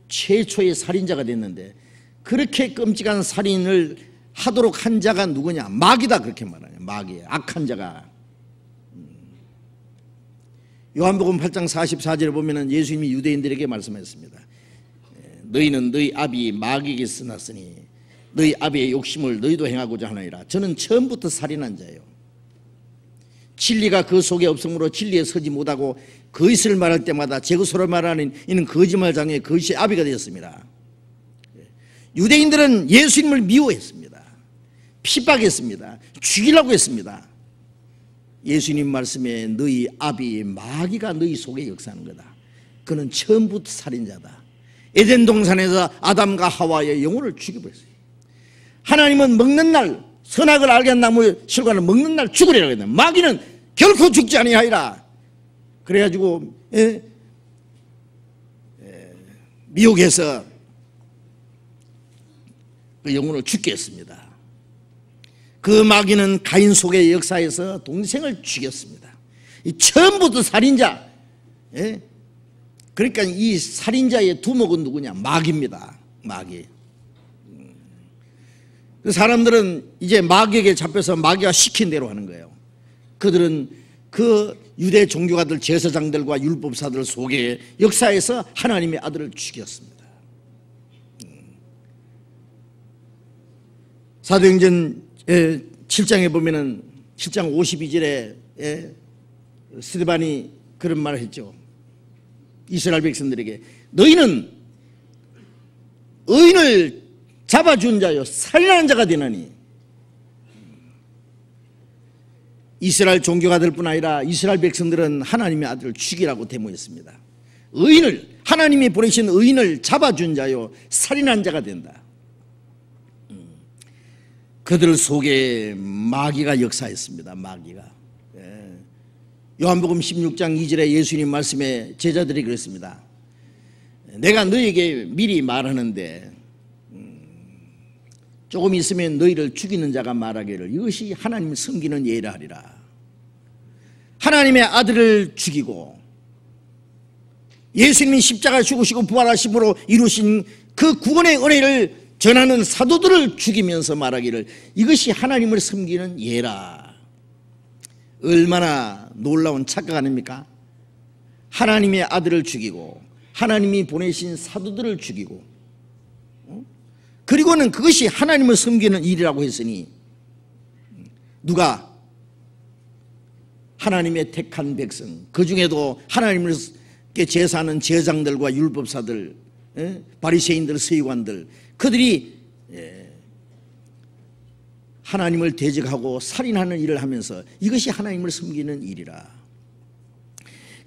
최초의 살인자가 됐는데, 그렇게 끔찍한 살인을 하도록 한 자가 누구냐? 마귀다, 그렇게 말하냐. 마귀, 악한 자가. 요한복음 8장 44절에 보면은 예수님이 유대인들에게 말씀했습니다. 너희는 너희 아비 마귀에게서 났으니 너희 아비의 욕심을 너희도 행하고자 하느니라. 저는 처음부터 살인한 자예요. 진리가 그 속에 없으므로 진리에 서지 못하고 거짓을 말할 때마다 제 것으로 말하는 이는 거짓말장의 거짓의 아비가 되었습니다. 유대인들은 예수님을 미워했습니다. 핍박했습니다. 죽이려고 했습니다. 예수님 말씀에 너희 아비 마귀가 너희 속에 역사하는 거다. 그는 처음부터 살인자다. 에덴 동산에서 아담과 하와의 영혼을 죽여버렸어요. 하나님은 먹는 날, 선악을 알게 한 나무 실과를 먹는 날 죽으리라고 했는데 마귀는 결코 죽지 아니하리라. 그래가지고 미혹해서 그 영혼을 죽게 했습니다. 그 마귀는 가인 속의 역사에서 동생을 죽였습니다. 처음부터 살인자. 그러니까 이 살인자의 두목은 누구냐? 마귀입니다. 마귀. 그 사람들은 이제 마귀에게 잡혀서 마귀가 시킨 대로 하는 거예요. 그들은 그 유대 종교가들, 제사장들과 율법사들 속의 역사에서 하나님의 아들을 죽였습니다. 사도행전 7장에 보면은 7장 52절에 스데반이 그런 말을 했죠. 이스라엘 백성들에게 너희는 의인을 잡아준 자요 살인하는 자가 되나니. 이스라엘 종교가들 뿐 아니라 이스라엘 백성들은 하나님의 아들을 죽이라고 데모했습니다. 의인을, 하나님이 보내신 의인을 잡아준 자요 살인한 자가 된다. 그들 속에 마귀가 역사했습니다. 마귀가. 요한복음 16장 2절에 예수님 말씀에 제자들이 그랬습니다. 내가 너희에게 미리 말하는데 조금 있으면 너희를 죽이는 자가 말하기를 이것이 하나님을 섬기는 예라 하리라. 하나님의 아들을 죽이고 예수님이 십자가 죽으시고 부활하심으로 이루신 그 구원의 은혜를 전하는 사도들을 죽이면서 말하기를 이것이 하나님을 섬기는 예라. 얼마나 놀라운 착각 아닙니까? 하나님의 아들을 죽이고 하나님이 보내신 사도들을 죽이고 그리고는 그것이 하나님을 섬기는 일이라고 했으니 누가 하나님의 택한 백성, 그 중에도 하나님께 제사하는 제사장들과 율법사들, 바리새인들, 서기관들, 그들이 하나님을 대적하고 살인하는 일을 하면서 이것이 하나님을 섬기는 일이라.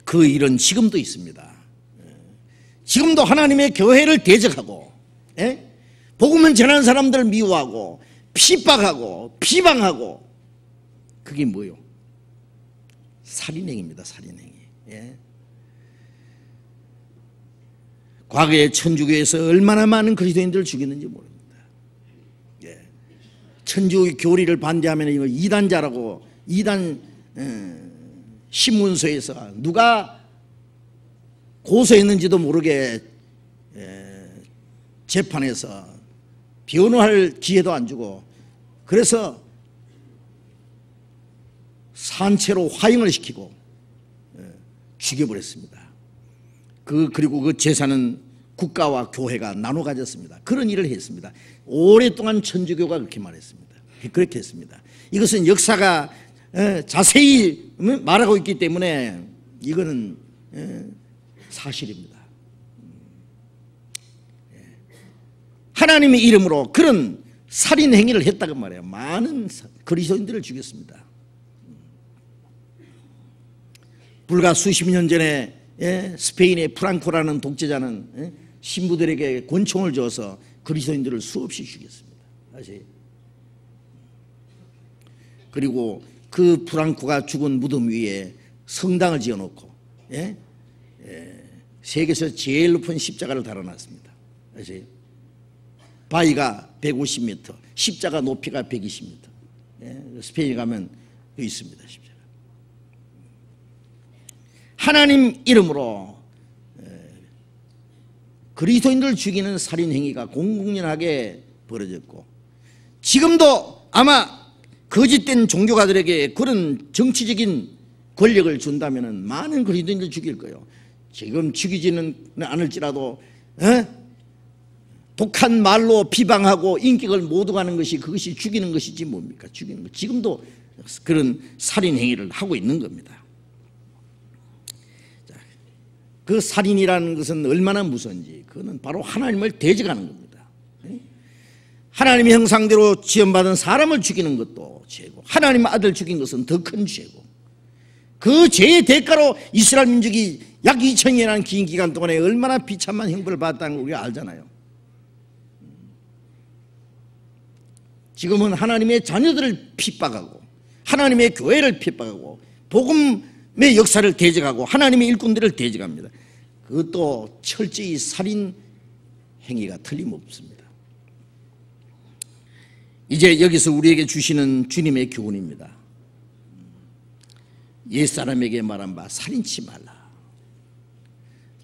그 일은 지금도 있습니다. 지금도 하나님의 교회를 대적하고 복음을 전하는 사람들을 미워하고 핍박하고 비방하고, 그게 뭐예요? 살인행위입니다. 살인행위. 과거에 천주교에서 얼마나 많은 그리스도인들을 죽였는지 모릅니다. 천주교 교리를 반대하면 이거 이단자라고, 이단 신문서에서 누가 고소했는지도 모르게 재판에서 변호할 기회도 안 주고, 그래서 산채로 화형을 시키고 죽여버렸습니다. 그리고 그 재산은 국가와 교회가 나눠 가졌습니다. 그런 일을 했습니다. 오랫동안 천주교가 그렇게 말했습니다. 그렇게 했습니다. 이것은 역사가 자세히 말하고 있기 때문에 이거는 사실입니다. 하나님의 이름으로 그런 살인 행위를 했다고 말해요. 많은 그리스도인들을 죽였습니다. 불과 수십 년 전에 스페인의 프랑코라는 독재자는 신부들에게 권총을 줘서 그리스도인들을 수없이 죽였습니다. 아세요? 그리고 그 프랑코가 죽은 무덤 위에 성당을 지어놓고 세계에서 제일 높은 십자가를 달아놨습니다. 아세요? 바위가 150m, 십자가 높이가 120m. 스페인에 가면 여기 있습니다. 십자가. 하나님 이름으로 그리스도인들을 죽이는 살인 행위가 공공연하게 벌어졌고, 지금도 아마 거짓된 종교가들에게 그런 정치적인 권력을 준다면 많은 그리스도인들 죽일 거예요. 지금 죽이지는 않을지라도 독한 말로 비방하고 인격을 모독하는 것이, 그것이 죽이는 것이지 뭡니까? 죽이는 것. 지금도 그런 살인 행위를 하고 있는 겁니다. 그 살인이라는 것은 얼마나 무서운지, 그거는 바로 하나님을 대적하는 겁니다. 하나님의 형상대로 지음받은 사람을 죽이는 것도 죄고, 하나님의 아들 죽인 것은 더 큰 죄고, 그 죄의 대가로 이스라엘 민족이 약 2000년이라는 긴 기간 동안에 얼마나 비참한 형벌을 받았다는 걸 우리가 알잖아요. 지금은 하나님의 자녀들을 핍박하고, 하나님의 교회를 핍박하고, 복음의 역사를 대적하고, 하나님의 일꾼들을 대적합니다. 그것도 철저히 살인 행위가 틀림없습니다. 이제 여기서 우리에게 주시는 주님의 교훈입니다. 옛사람에게 말한 바 살인치 말라.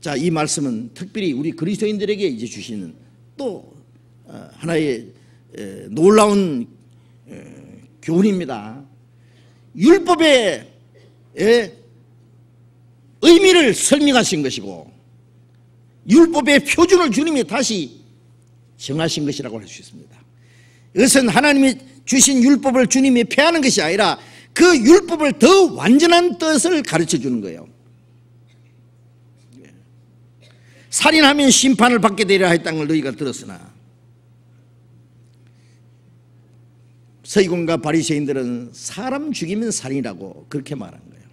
자, 이 말씀은 특별히 우리 그리스도인들에게 이제 주시는 또 하나의 놀라운 교훈입니다. 율법의 의미를 설명하신 것이고, 율법의 표준을 주님이 다시 정하신 것이라고 할 수 있습니다. 이것은 하나님이 주신 율법을 주님이 폐하는 것이 아니라 그 율법을 더 완전한 뜻을 가르쳐 주는 거예요. 살인하면 심판을 받게 되리라 했다는 걸 너희가 들었으나, 서기관과 바리새인들은 사람 죽이면 살인이라고 그렇게 말한 거예요.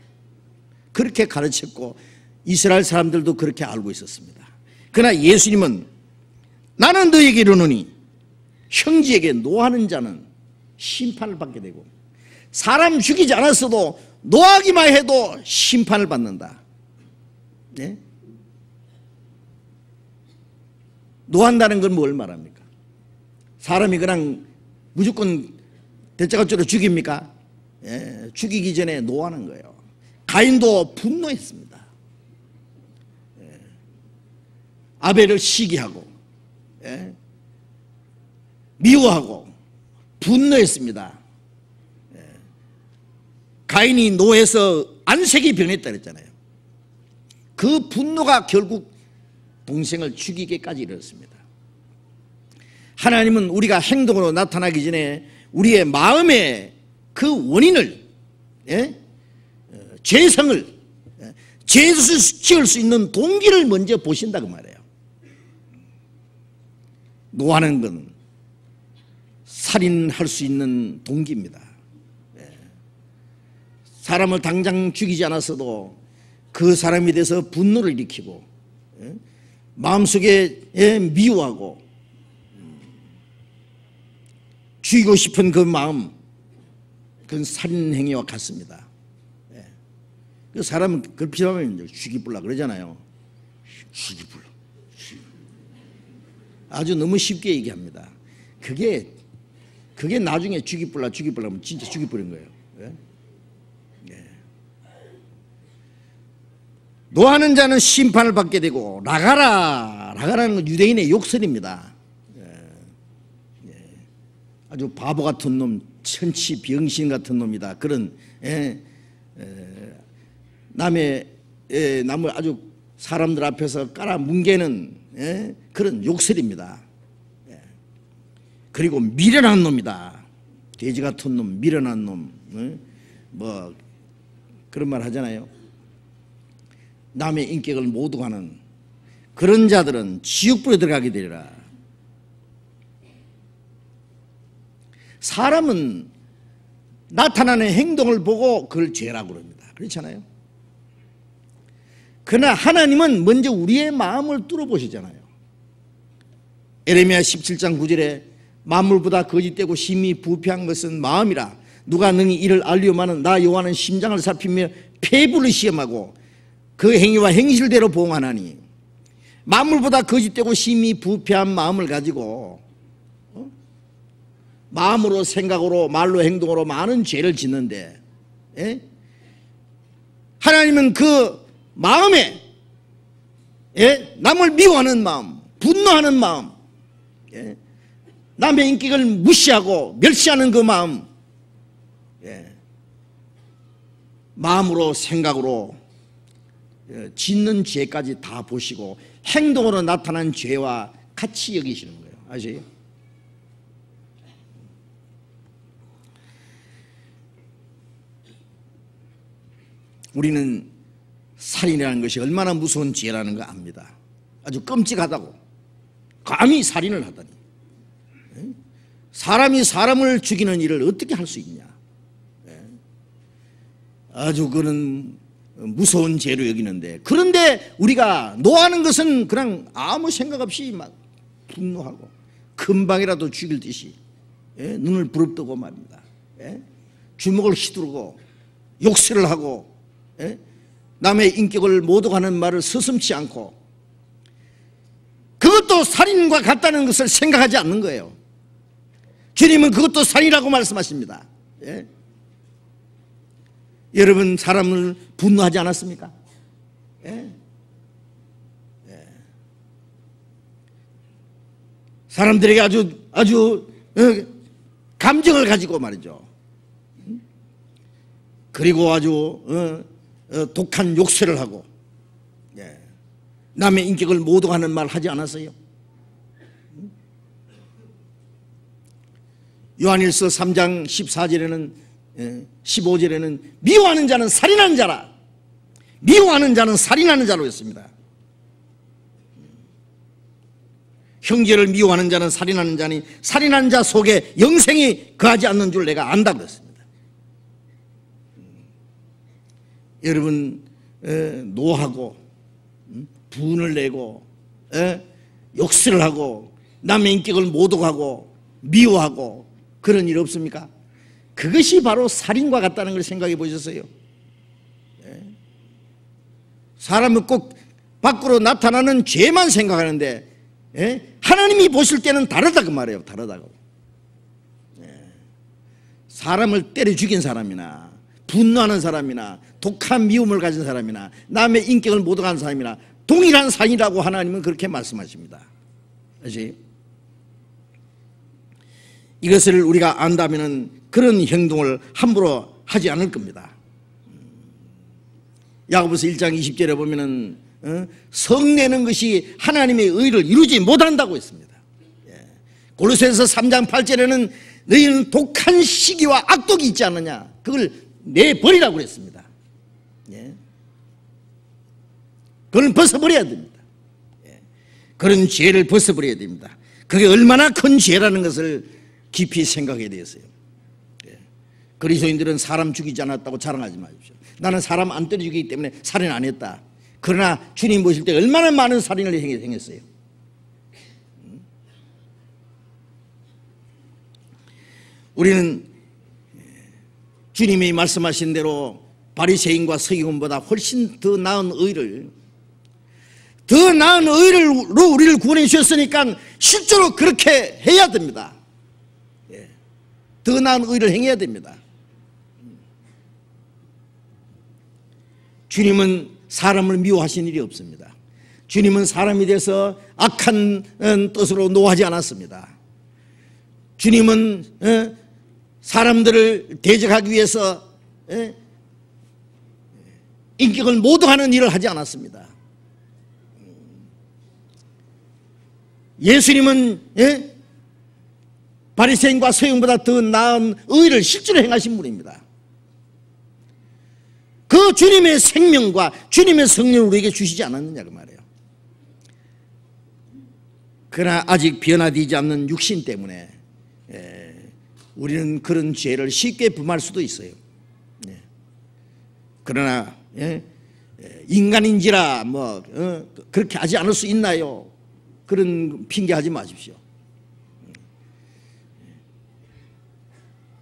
그렇게 가르쳤고 이스라엘 사람들도 그렇게 알고 있었습니다. 그러나 예수님은 나는 너희에게 이르노니 형제에게 노하는 자는 심판을 받게 되고, 사람 죽이지 않았어도 노하기만 해도 심판을 받는다. 네? 노한다는 건 뭘 말합니까? 사람이 그냥 무조건 대짜고짜로 죽입니까? 죽이기 전에 노하는 거예요. 가인도 분노했습니다. 아벨을 시기하고 미워하고 분노했습니다. 가인이 노해서 안색이 변했다 그랬잖아요. 그 분노가 결국 동생을 죽이기까지 이르렀습니다. 하나님은 우리가 행동으로 나타나기 전에 우리의 마음의 그 원인을, 죄성을, 죄를 지을 수 있는 동기를 먼저 보신다고 말해요. 노하는 건 살인할 수 있는 동기입니다. 사람을 당장 죽이지 않았어도 그 사람에 대해서 분노를 일으키고, 마음속에 미워하고 죽이고 싶은 그 마음, 그건 살인 행위와 같습니다. 그 사람은 그걸 필요하면 죽이불라 그러잖아요. 죽이불라. 아주 너무 쉽게 얘기합니다. 그게 나중에 죽이불라 하면 진짜 죽이불인 거예요. 노하는 자는 심판을 받게 되고, 라가라는 건 유대인의 욕설입니다. 아주 바보 같은 놈, 천치 병신 같은 놈이다. 그런 남을 아주 사람들 앞에서 깔아 뭉개는 그런 욕설입니다. 그리고 미련한 놈이다. 돼지 같은 놈, 미련한 놈, 뭐 그런 말 하잖아요. 남의 인격을 모독하는 그런 자들은 지옥불에 들어가게 되리라. 사람은 나타나는 행동을 보고 그걸 죄라고 그럽니다. 그렇잖아요. 그러나 하나님은 먼저 우리의 마음을 뚫어보시잖아요. 에레미야 17장 9절에 만물보다 거짓되고 심히 부패한 것은 마음이라. 누가 능히 이를 알리오마는 나 여호와는 심장을 살피며 폐부를 시험하고 그 행위와 행실대로 보응하나니. 만물보다 거짓되고 심히 부패한 마음을 가지고 마음으로 생각으로 말로 행동으로 많은 죄를 짓는데, 하나님은 그 마음에 남을 미워하는 마음, 분노하는 마음, 남의 인격을 무시하고 멸시하는 그 마음, 마음으로 생각으로 짓는 죄까지 다 보시고 행동으로 나타난 죄와 같이 여기시는 거예요. 아시죠? 우리는 살인이라는 것이 얼마나 무서운 죄라는 거 압니다. 아주 끔찍하다고. 감히 살인을 하다니. 사람이 사람을 죽이는 일을 어떻게 할 수 있냐. 아주 그런 무서운 죄로 여기는데, 그런데 우리가 노하는 것은 그냥 아무 생각 없이 막 분노하고 금방이라도 죽일 듯이 눈을 부릅뜨고 말입니다. 주먹을 휘두르고 욕설을 하고 남의 인격을 모독하는 말을 서슴지 않고, 그것도 살인과 같다는 것을 생각하지 않는 거예요. 주님은 그것도 살인이라고 말씀하십니다. 여러분, 사람을 분노하지 않았습니까? 사람들에게 아주 감정을 가지고 말이죠. 그리고 아주 독한 욕설을 하고 남의 인격을 모독하는 말 하지 않았어요? 요한일서 3장 14절에는 15절에는 미워하는 자는 살인하는 자라, 미워하는 자는 살인하는 자로 했습니다. 형제를 미워하는 자는 살인하는 자니 살인하는 자 속에 영생이 거하지 않는 줄 내가 안다고 했습니다. 여러분, 노하고 분을 내고 욕설을 하고 남의 인격을 모독하고 미워하고 그런 일 없습니까? 그것이 바로 살인과 같다는 걸 생각해 보셨어요? 사람은 꼭 밖으로 나타나는 죄만 생각하는데 하나님이 보실 때는 다르다 그 말이에요. 다르다고. 사람을 때려 죽인 사람이나 분노하는 사람이나 독한 미움을 가진 사람이나 남의 인격을 모독하는 사람이나 동일한 살인이라고 하나님은 그렇게 말씀하십니다. 아시죠? 이것을 우리가 안다면 그런 행동을 함부로 하지 않을 겁니다. 야고보서 1장 20절에 보면은 성내는 것이 하나님의 의를 이루지 못한다고 했습니다. 골로새서 3장 8절에는 너희는 독한 시기와 악독이 있지 않느냐, 그걸 내버리라고 그랬습니다. 그걸 벗어버려야 됩니다. 그런 죄를 벗어버려야 됩니다. 그게 얼마나 큰 죄라는 것을 깊이 생각해야 되겠어요. 그리스도인들은 사람 죽이지 않았다고 자랑하지 마십시오. 나는 사람 안 때려 죽이기 때문에 살인 안 했다. 그러나 주님 보실 때 얼마나 많은 살인을 행했어요. 우리는 주님이 말씀하신 대로 바리새인과 서기관보다 훨씬 더 나은 의를, 더 나은 의로 우리를 구원해 주셨으니까 실제로 그렇게 해야 됩니다. 더 나은 의를 행해야 됩니다. 주님은 사람을 미워하신 일이 없습니다. 주님은 사람이 돼서 악한 뜻으로 노하지 않았습니다. 주님은 사람들을 대적하기 위해서 인격을 모독하는 일을 하지 않았습니다. 예수님은 바리새인과 서기관보다 더 나은 의를 실제로 행하신 분입니다. 그 주님의 생명과 주님의 성령을 우리에게 주시지 않았느냐 그 말이에요. 그러나 아직 변화되지 않는 육신 때문에 우리는 그런 죄를 쉽게 범할 수도 있어요. 그러나 인간인지라 그렇게 하지 않을 수 있나요? 그런 핑계하지 마십시오.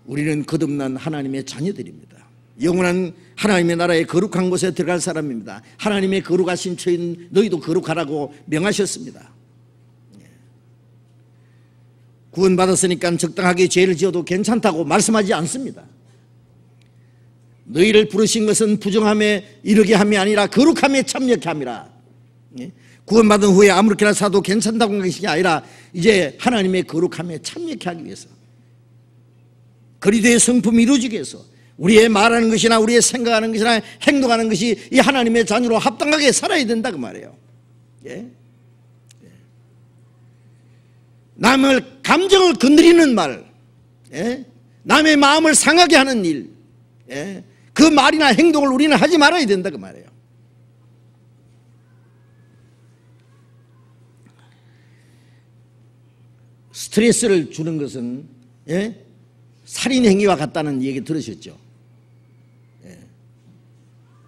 우리는 거듭난 하나님의 자녀들입니다. 영원한 하나님의 나라에 거룩한 곳에 들어갈 사람입니다. 하나님의 거룩하신 처인 너희도 거룩하라고 명하셨습니다. 구원받았으니까 적당하게 죄를 지어도 괜찮다고 말씀하지 않습니다. 너희를 부르신 것은 부정함에 이르게 함이 아니라 거룩함에 참여케 함이라. 구원받은 후에 아무렇게나 사도 괜찮다고 하는 것이 아니라 이제 하나님의 거룩함에 참여케 하기 위해서, 그리스도의 성품이 이루어지기 위해서 우리의 말하는 것이나 우리의 생각하는 것이나 행동하는 것이 이 하나님의 자녀로 합당하게 살아야 된다 그 말이에요. 남을 감정을 건드리는 말, 남의 마음을 상하게 하는 일, 그 말이나 행동을 우리는 하지 말아야 된다 그 말이에요. 스트레스를 주는 것은 살인 행위와 같다는 얘기 들으셨죠?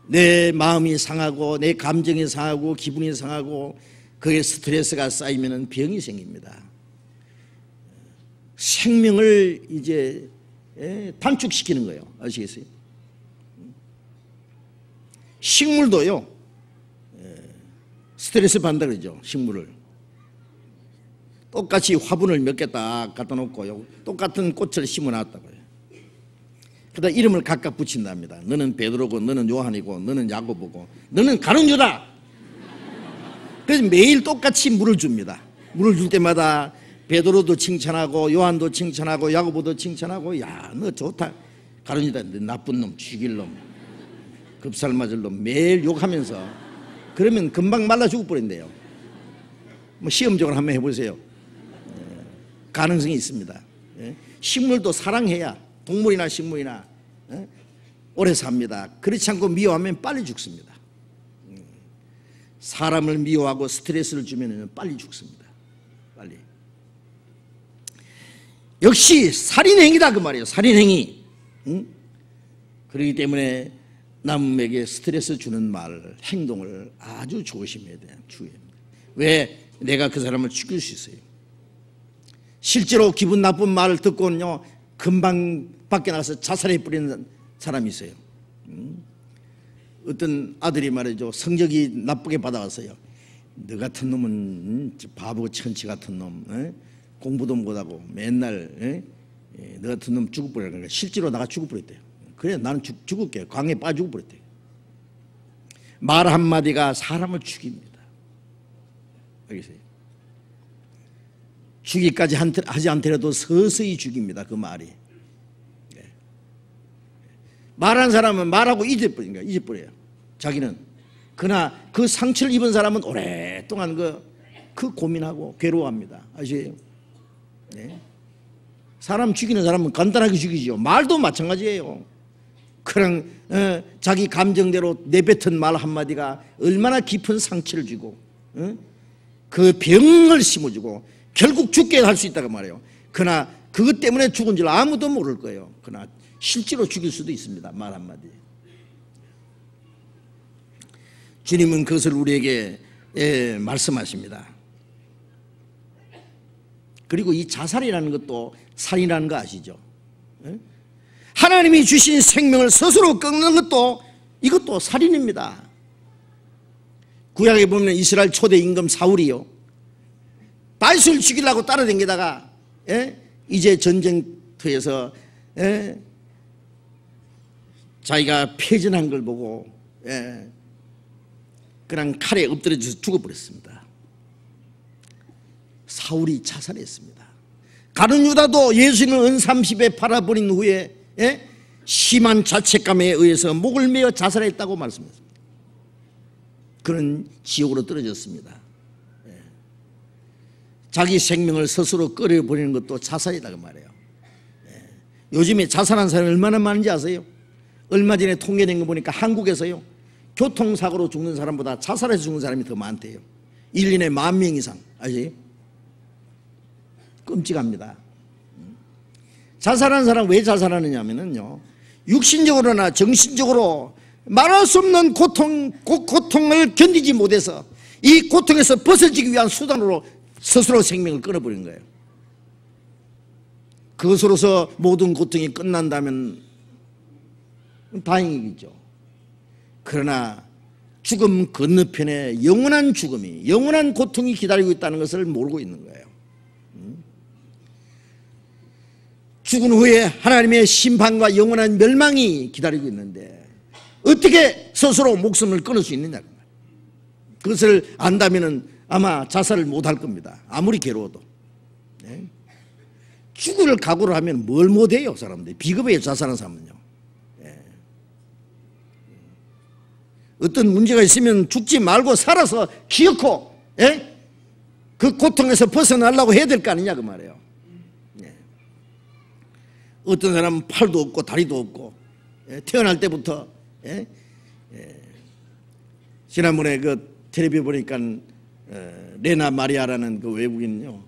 내 마음이 상하고 내 감정이 상하고 기분이 상하고 그게 스트레스가 쌓이면 병이 생깁니다. 생명을 이제 단축시키는 거예요. 아시겠어요? 식물도요, 스트레스 받는다 그러죠. 식물을 똑같이 화분을 몇 개 딱 갖다 놓고요, 똑같은 꽃을 심어 놨다고요. 그러다 이름을 각각 붙인답니다. 너는 베드로고, 너는 요한이고, 너는 야고보고, 너는 가룟 유다. 그래서 매일 똑같이 물을 줍니다. 물을 줄 때마다 베드로도 칭찬하고 요한도 칭찬하고 야고보도 칭찬하고, 야, 너 좋다. 가룟 유다, 너 나쁜 놈, 죽일 놈, 급살 맞을 놈, 매일 욕하면서. 그러면 금방 말라 죽을 뻔했네요. 뭐 시험적으로 한번 해보세요. 가능성이 있습니다. 식물도 사랑해야 동물이나 식물이나 오래 삽니다. 그렇지 않고 미워하면 빨리 죽습니다. 사람을 미워하고 스트레스를 주면 빨리 죽습니다. 빨리. 역시 살인행위다 그 말이에요. 살인행위. 그렇기 때문에 남에게 스트레스 주는 말, 행동을 아주 조심해야 돼요. 주의합니다. 왜? 내가 그 사람을 죽일 수 있어요. 실제로 기분 나쁜 말을 듣고는요, 금방 밖에 나가서 자살해 버리는 사람이 있어요. 어떤 아들이 말이죠, 성적이 나쁘게 받아왔어요. 너 같은 놈은 바보 천치 같은 놈, 공부도 못하고 맨날 너 같은 놈 죽을 뻔했는데 실제로 나가 죽을 뻔했대요. 그래, 나는 죽을게. 광에 빠져 죽을 뻔했대요. 말 한마디가 사람을 죽입니다. 알겠어요? 죽이까지 하지 않더라도 서서히 죽입니다. 그 말이. 말한 사람은 말하고 잊어버려요. 자기는. 그러나 그 상처를 입은 사람은 오랫동안 그 고민하고 괴로워합니다. 아시죠? 네. 사람 죽이는 사람은 간단하게 죽이죠. 말도 마찬가지예요. 그냥 자기 감정대로 내뱉은 말 한마디가 얼마나 깊은 상처를 주고 그 병을 심어주고 결국 죽게 할 수 있다고 말해요. 그러나 그것 때문에 죽은 줄 아무도 모를 거예요. 그러나 실제로 죽일 수도 있습니다. 말 한마디. 주님은 그것을 우리에게 말씀하십니다. 그리고 이 자살이라는 것도 살인이라는 거 아시죠? 하나님이 주신 생명을 스스로 끊는 것도 이것도 살인입니다. 구약에 보면 이스라엘 초대 임금 사울이요, 다윗을 죽이려고 따라다니다가 이제 전쟁터에서 자기가 패전한 걸 보고 그냥 칼에 엎드려져서 죽어버렸습니다. 사울이 자살했습니다. 가룟 유다도 예수님을 은30에 팔아버린 후에 심한 자책감에 의해서 목을 메어 자살했다고 말씀했습니다. 그는 지옥으로 떨어졌습니다. 자기 생명을 스스로 끌어버리는 것도 자살이다 그 말이에요. 요즘에 자살한 사람이 얼마나 많은지 아세요? 얼마 전에 통계된 거 보니까 한국에서요, 교통사고로 죽는 사람보다 자살해서 죽는 사람이 더 많대요. 1년에 10,000명 이상. 아세요? 끔찍합니다. 자살하는 사람 왜 자살하느냐 하면요, 육신적으로나 정신적으로 말할 수 없는 고통을 견디지 못해서 이 고통에서 벗어지기 위한 수단으로 스스로 생명을 끊어버린 거예요. 그것으로서 모든 고통이 끝난다면 다행이겠죠. 그러나 죽음 건너편에 영원한 죽음이, 영원한 고통이 기다리고 있다는 것을 모르고 있는 거예요. 죽은 후에 하나님의 심판과 영원한 멸망이 기다리고 있는데 어떻게 스스로 목숨을 끊을 수 있느냐. 그것을 안다면 아마 자살을 못할 겁니다. 아무리 괴로워도. 죽을 각오를 하면 뭘 못해요, 사람들이. 비겁해요, 자살하는 사람은요. 어떤 문제가 있으면 죽지 말고 살아서 기어코 그 고통에서 벗어나려고 해야 될 거 아니냐 그 말이에요. 어떤 사람은 팔도 없고 다리도 없고 태어날 때부터 지난번에 그 텔레비에 보니까 레나 마리아라는 그 외국인요,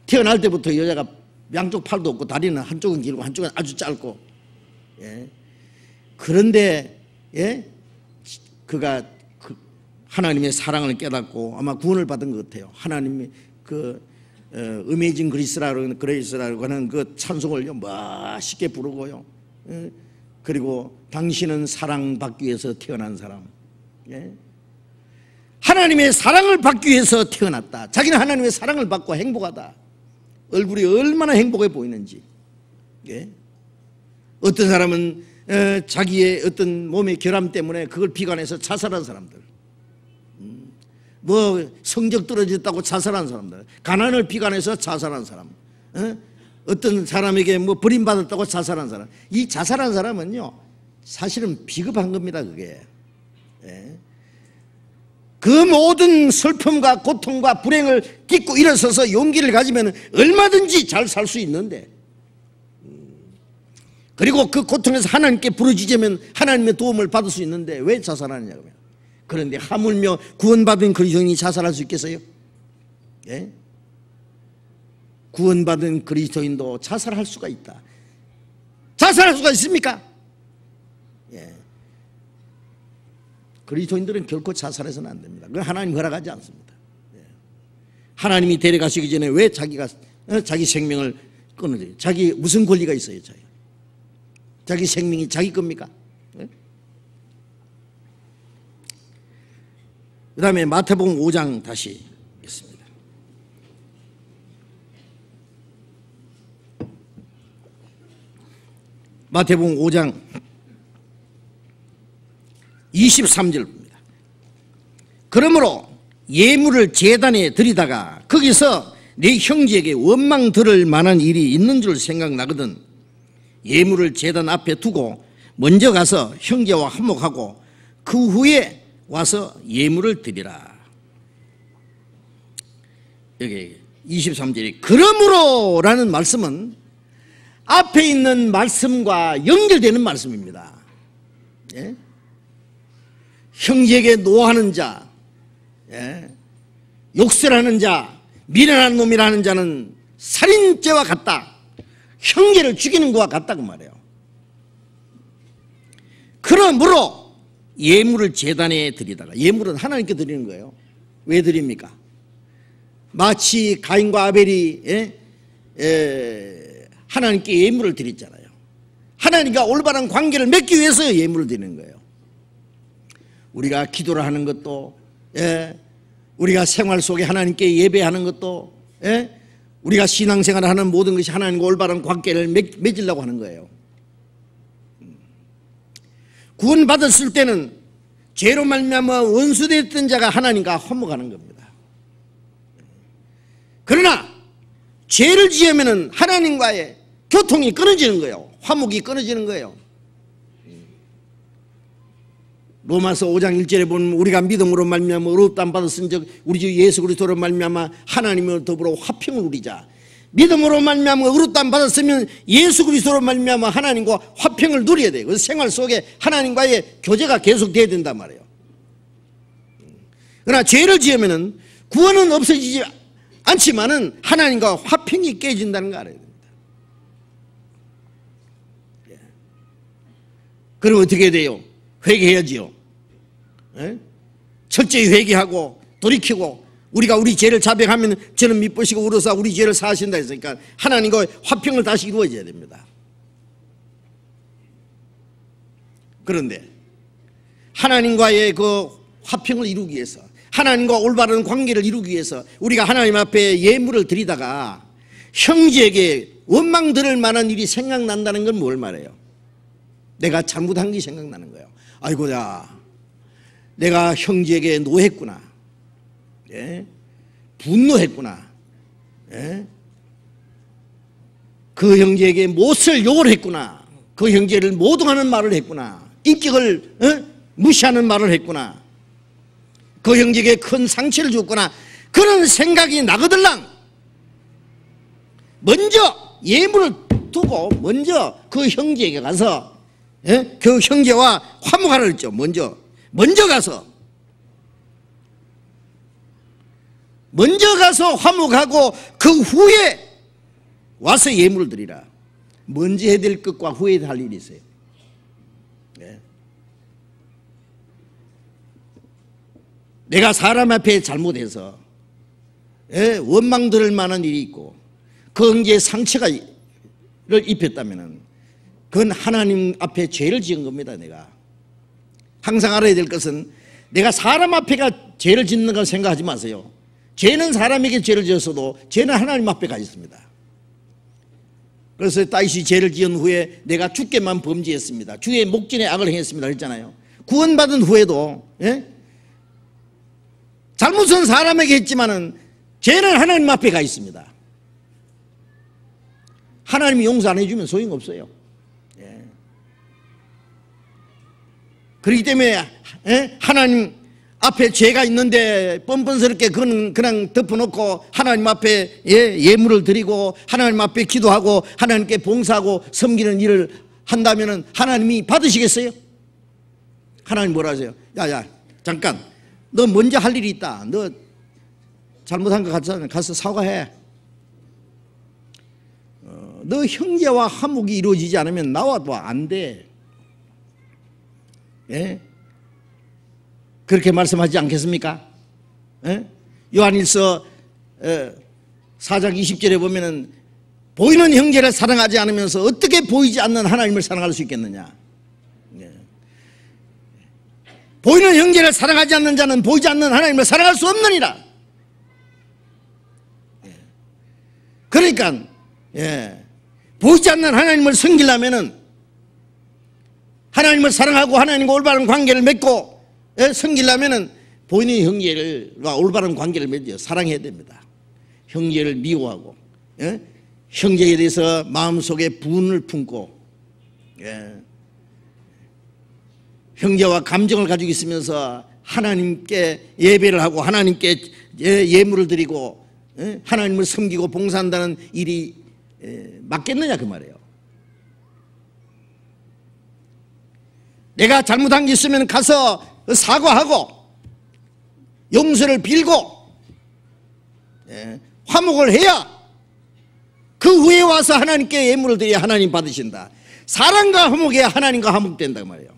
태어날 때부터 여자가 양쪽 팔도 없고 다리는 한쪽은 길고 한쪽은 아주 짧고, 그런데 그가 하나님의 사랑을 깨닫고 아마 구원을 받은 것 같아요. 하나님이 그 어메이징 그레이스라고 하는 그 찬송을 멋있게 부르고요. 그리고 당신은 사랑받기 위해서 태어난 사람. 하나님의 사랑을 받기 위해서 태어났다. 자기는 하나님의 사랑을 받고 행복하다. 얼굴이 얼마나 행복해 보이는지. 어떤 사람은 자기의 어떤 몸의 결함 때문에 그걸 비관해서 자살한 사람들, 뭐 성적 떨어졌다고 자살한 사람들, 가난을 비관해서 자살한 사람, 어떤 사람에게 뭐 버림받았다고 자살한 사람. 이 자살한 사람은요 사실은 비겁한 겁니다. 그게 그 모든 슬픔과 고통과 불행을 딛고 일어서서 용기를 가지면 얼마든지 잘 살 수 있는데, 그리고 그 고통에서 하나님께 부르짖으면 하나님의 도움을 받을 수 있는데 왜 자살하느냐고요. 그런데 하물며 구원받은 그리스도인이 자살할 수 있겠어요? 구원받은 그리스도인도 자살할 수가 있다. 자살할 수가 있습니까? 그리스도인들은 결코 자살해서는 안 됩니다. 그건 하나님 허락하지 않습니다. 하나님이 데려가시기 전에 왜 자기가 자기 생명을 끊어줘요? 자기 무슨 권리가 있어요? 자기 생명이 자기 겁니까? 그 다음에 마태복음 5장 다시 있습니다. 마태복음 5장 23절 봅니다. 그러므로 예물을 제단에 드리다가 거기서 내 형제에게 원망 들을 만한 일이 있는 줄 생각나거든 예물을 제단 앞에 두고 먼저 가서 형제와 화목하고 그 후에 와서 예물을 드리라. 여기 23절이 그러므로 라는 말씀은 앞에 있는 말씀과 연결되는 말씀입니다. 형제에게 노하는 자, 욕설하는 자, 미련한 놈이라는 자는 살인죄와 같다. 형제를 죽이는 것과 같다 그 말이에요. 그러므로 예물을 제단에 드리다가, 예물은 하나님께 드리는 거예요. 왜 드립니까? 마치 가인과 아벨이 하나님께 예물을 드렸잖아요. 하나님과 올바른 관계를 맺기 위해서 예물을 드리는 거예요. 우리가 기도를 하는 것도, 우리가 생활 속에 하나님께 예배하는 것도, 우리가 신앙생활을 하는 모든 것이 하나님과 올바른 관계를 맺으려고 하는 거예요. 구원받았을 때는 죄로 말미암아 원수됐던 자가 하나님과 화목하는 겁니다. 그러나 죄를 지으면 하나님과의 교통이 끊어지는 거예요. 화목이 끊어지는 거예요. 로마서 5장 1절에 보면 우리가 믿음으로 말미암아 의롭다함 받았은즉 우리 주 예수 그리스도로 말미암아 하나님을 더불어 화평을 누리자. 믿음으로 말미암아 의롭다함 받았으면 예수 그리스도로 말미암아 하나님과 화평을 누려야 돼요. 그래서 생활 속에 하나님과의 교제가 계속돼야 된단 말이에요. 그러나 죄를 지으면은 구원은 없어지지 않지만은 하나님과 화평이 깨진다는 거 알아야 됩니다. 그럼 어떻게 돼요? 회개해야지요. 예? 철저히 회개하고 돌이키고 우리가 우리 죄를 자백하면 저는 미쁘시고 울어서 우리 죄를 사하신다 했으니까 하나님과 화평을 다시 이루어져야 됩니다. 그런데 하나님과의 그 화평을 이루기 위해서, 하나님과 올바른 관계를 이루기 위해서 우리가 하나님 앞에 예물을 드리다가 형제에게 원망 들을 만한 일이 생각난다는 건 뭘 말해요? 내가 잘못한 게 생각나는 거예요. 아이고야, 내가 형제에게 노했구나. 예? 분노했구나. 예? 그 형제에게 못을 욕을 했구나. 그 형제를 모독하는 말을 했구나. 인격을 무시하는 말을 했구나. 그 형제에게 큰 상처를 줬구나. 그런 생각이 나거들랑 먼저 예물을 두고 먼저 그 형제에게 가서 그 형제와 화목하라 했죠. 먼저 가서 화목하고 그 후에 와서 예물을 드리라. 먼저 해야 될 것과 후에 할 일이 있어요. 내가 사람 앞에 잘못해서 원망 들을 만한 일이 있고 그 형제의 상처를 입혔다면 그건 하나님 앞에 죄를 지은 겁니다. 내가 항상 알아야 될 것은 내가 사람 앞에가 죄를 짓는 걸 생각하지 마세요. 죄는 사람에게 죄를 지었어도 죄는 하나님 앞에 가 있습니다. 그래서 다윗이 죄를 지은 후에 내가 주께만 범죄했습니다. 주의 목전에 악을 행했습니다 그랬잖아요. 구원받은 후에도 잘못은 사람에게 했지만은 죄는 하나님 앞에 가 있습니다. 하나님이 용서 안 해주면 소용없어요. 그렇기 때문에 하나님 앞에 죄가 있는데 뻔뻔스럽게 그냥 덮어놓고 하나님 앞에 예물을 드리고 하나님 앞에 기도하고 하나님께 봉사하고 섬기는 일을 한다면 하나님이 받으시겠어요? 하나님 뭐라 하세요? 야야 잠깐, 너 먼저 할 일이 있다. 너 잘못한 거 가서 사과해. 너 형제와 화목이 이루어지지 않으면 나와도 안 돼. 그렇게 말씀하지 않겠습니까? 요한일서 4장 20절에 보면은 보이는 형제를 사랑하지 않으면서 어떻게 보이지 않는 하나님을 사랑할 수 있겠느냐? 보이는 형제를 사랑하지 않는 자는 보이지 않는 하나님을 사랑할 수 없느니라. 그러니까 보이지 않는 하나님을 섬기려면은 하나님을 사랑하고 하나님과 올바른 관계를 맺고 섬기려면은 보이는 형제와 올바른 관계를 맺어 사랑해야 됩니다. 형제를 미워하고 형제에 대해서 마음속에 분을 품고 형제와 감정을 가지고 있으면서 하나님께 예배를 하고 하나님께 예물을 드리고 하나님을 섬기고 봉사한다는 일이 맞겠느냐 그 말이에요. 내가 잘못한 게 있으면 가서 사과하고 용서를 빌고 화목을 해야 그 후에 와서 하나님께 예물을 드려야 하나님 받으신다. 사랑과 화목해야 하나님과 화목된다 말이에요.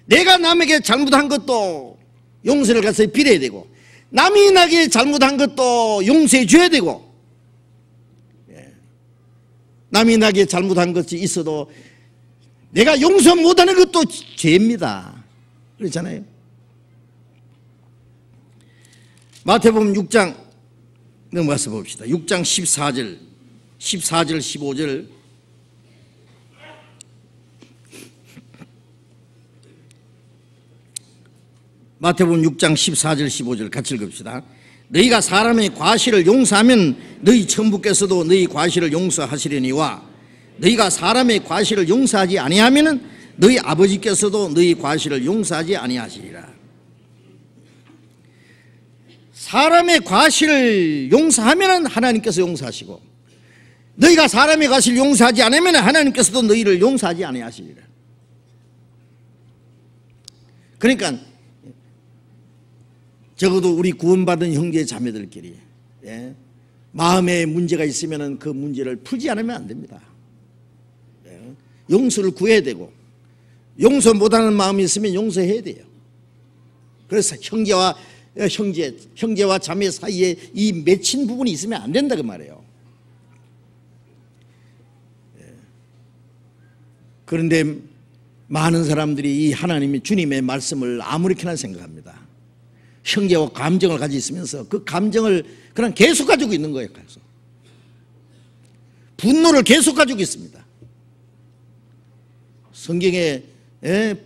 내가 남에게 잘못한 것도 용서를 가서 빌어야 되고 남이 나에게 잘못한 것도 용서해 줘야 되고 남이 나에게 잘못한 것이 있어도 내가 용서 못하는 것도 죄입니다. 그렇잖아요. 마태복음 6장 넘어가서 봅시다. 6장 14절 15절 마태복음 6장 14절 15절 같이 읽읍시다. 너희가 사람의 과실을 용서하면 너희 천부께서도 너희 과실을 용서하시려니와 너희가 사람의 과실을 용서하지 아니하면은 너희 아버지께서도 너희 과실을 용서하지 아니하시리라. 사람의 과실을 용서하면은 하나님께서 용서하시고 너희가 사람의 과실을 용서하지 않으면 하나님께서도 너희를 용서하지 아니하시리라. 그러니까 적어도 우리 구원받은 형제 자매들끼리 마음에 문제가 있으면 그 문제를 풀지 않으면 안 됩니다. 용서를 구해야 되고 용서 못하는 마음이 있으면 용서해야 돼요. 그래서 형제와 자매 사이에 이 맺힌 부분이 있으면 안 된다 그 말이에요. 그런데 많은 사람들이 이 하나님의 주님의 말씀을 아무렇게나 생각합니다. 형제와 감정을 가지고 있으면서 그 감정을 그냥 계속 가지고 있는 거예요. 계속 분노를 계속 가지고 있습니다. 성경에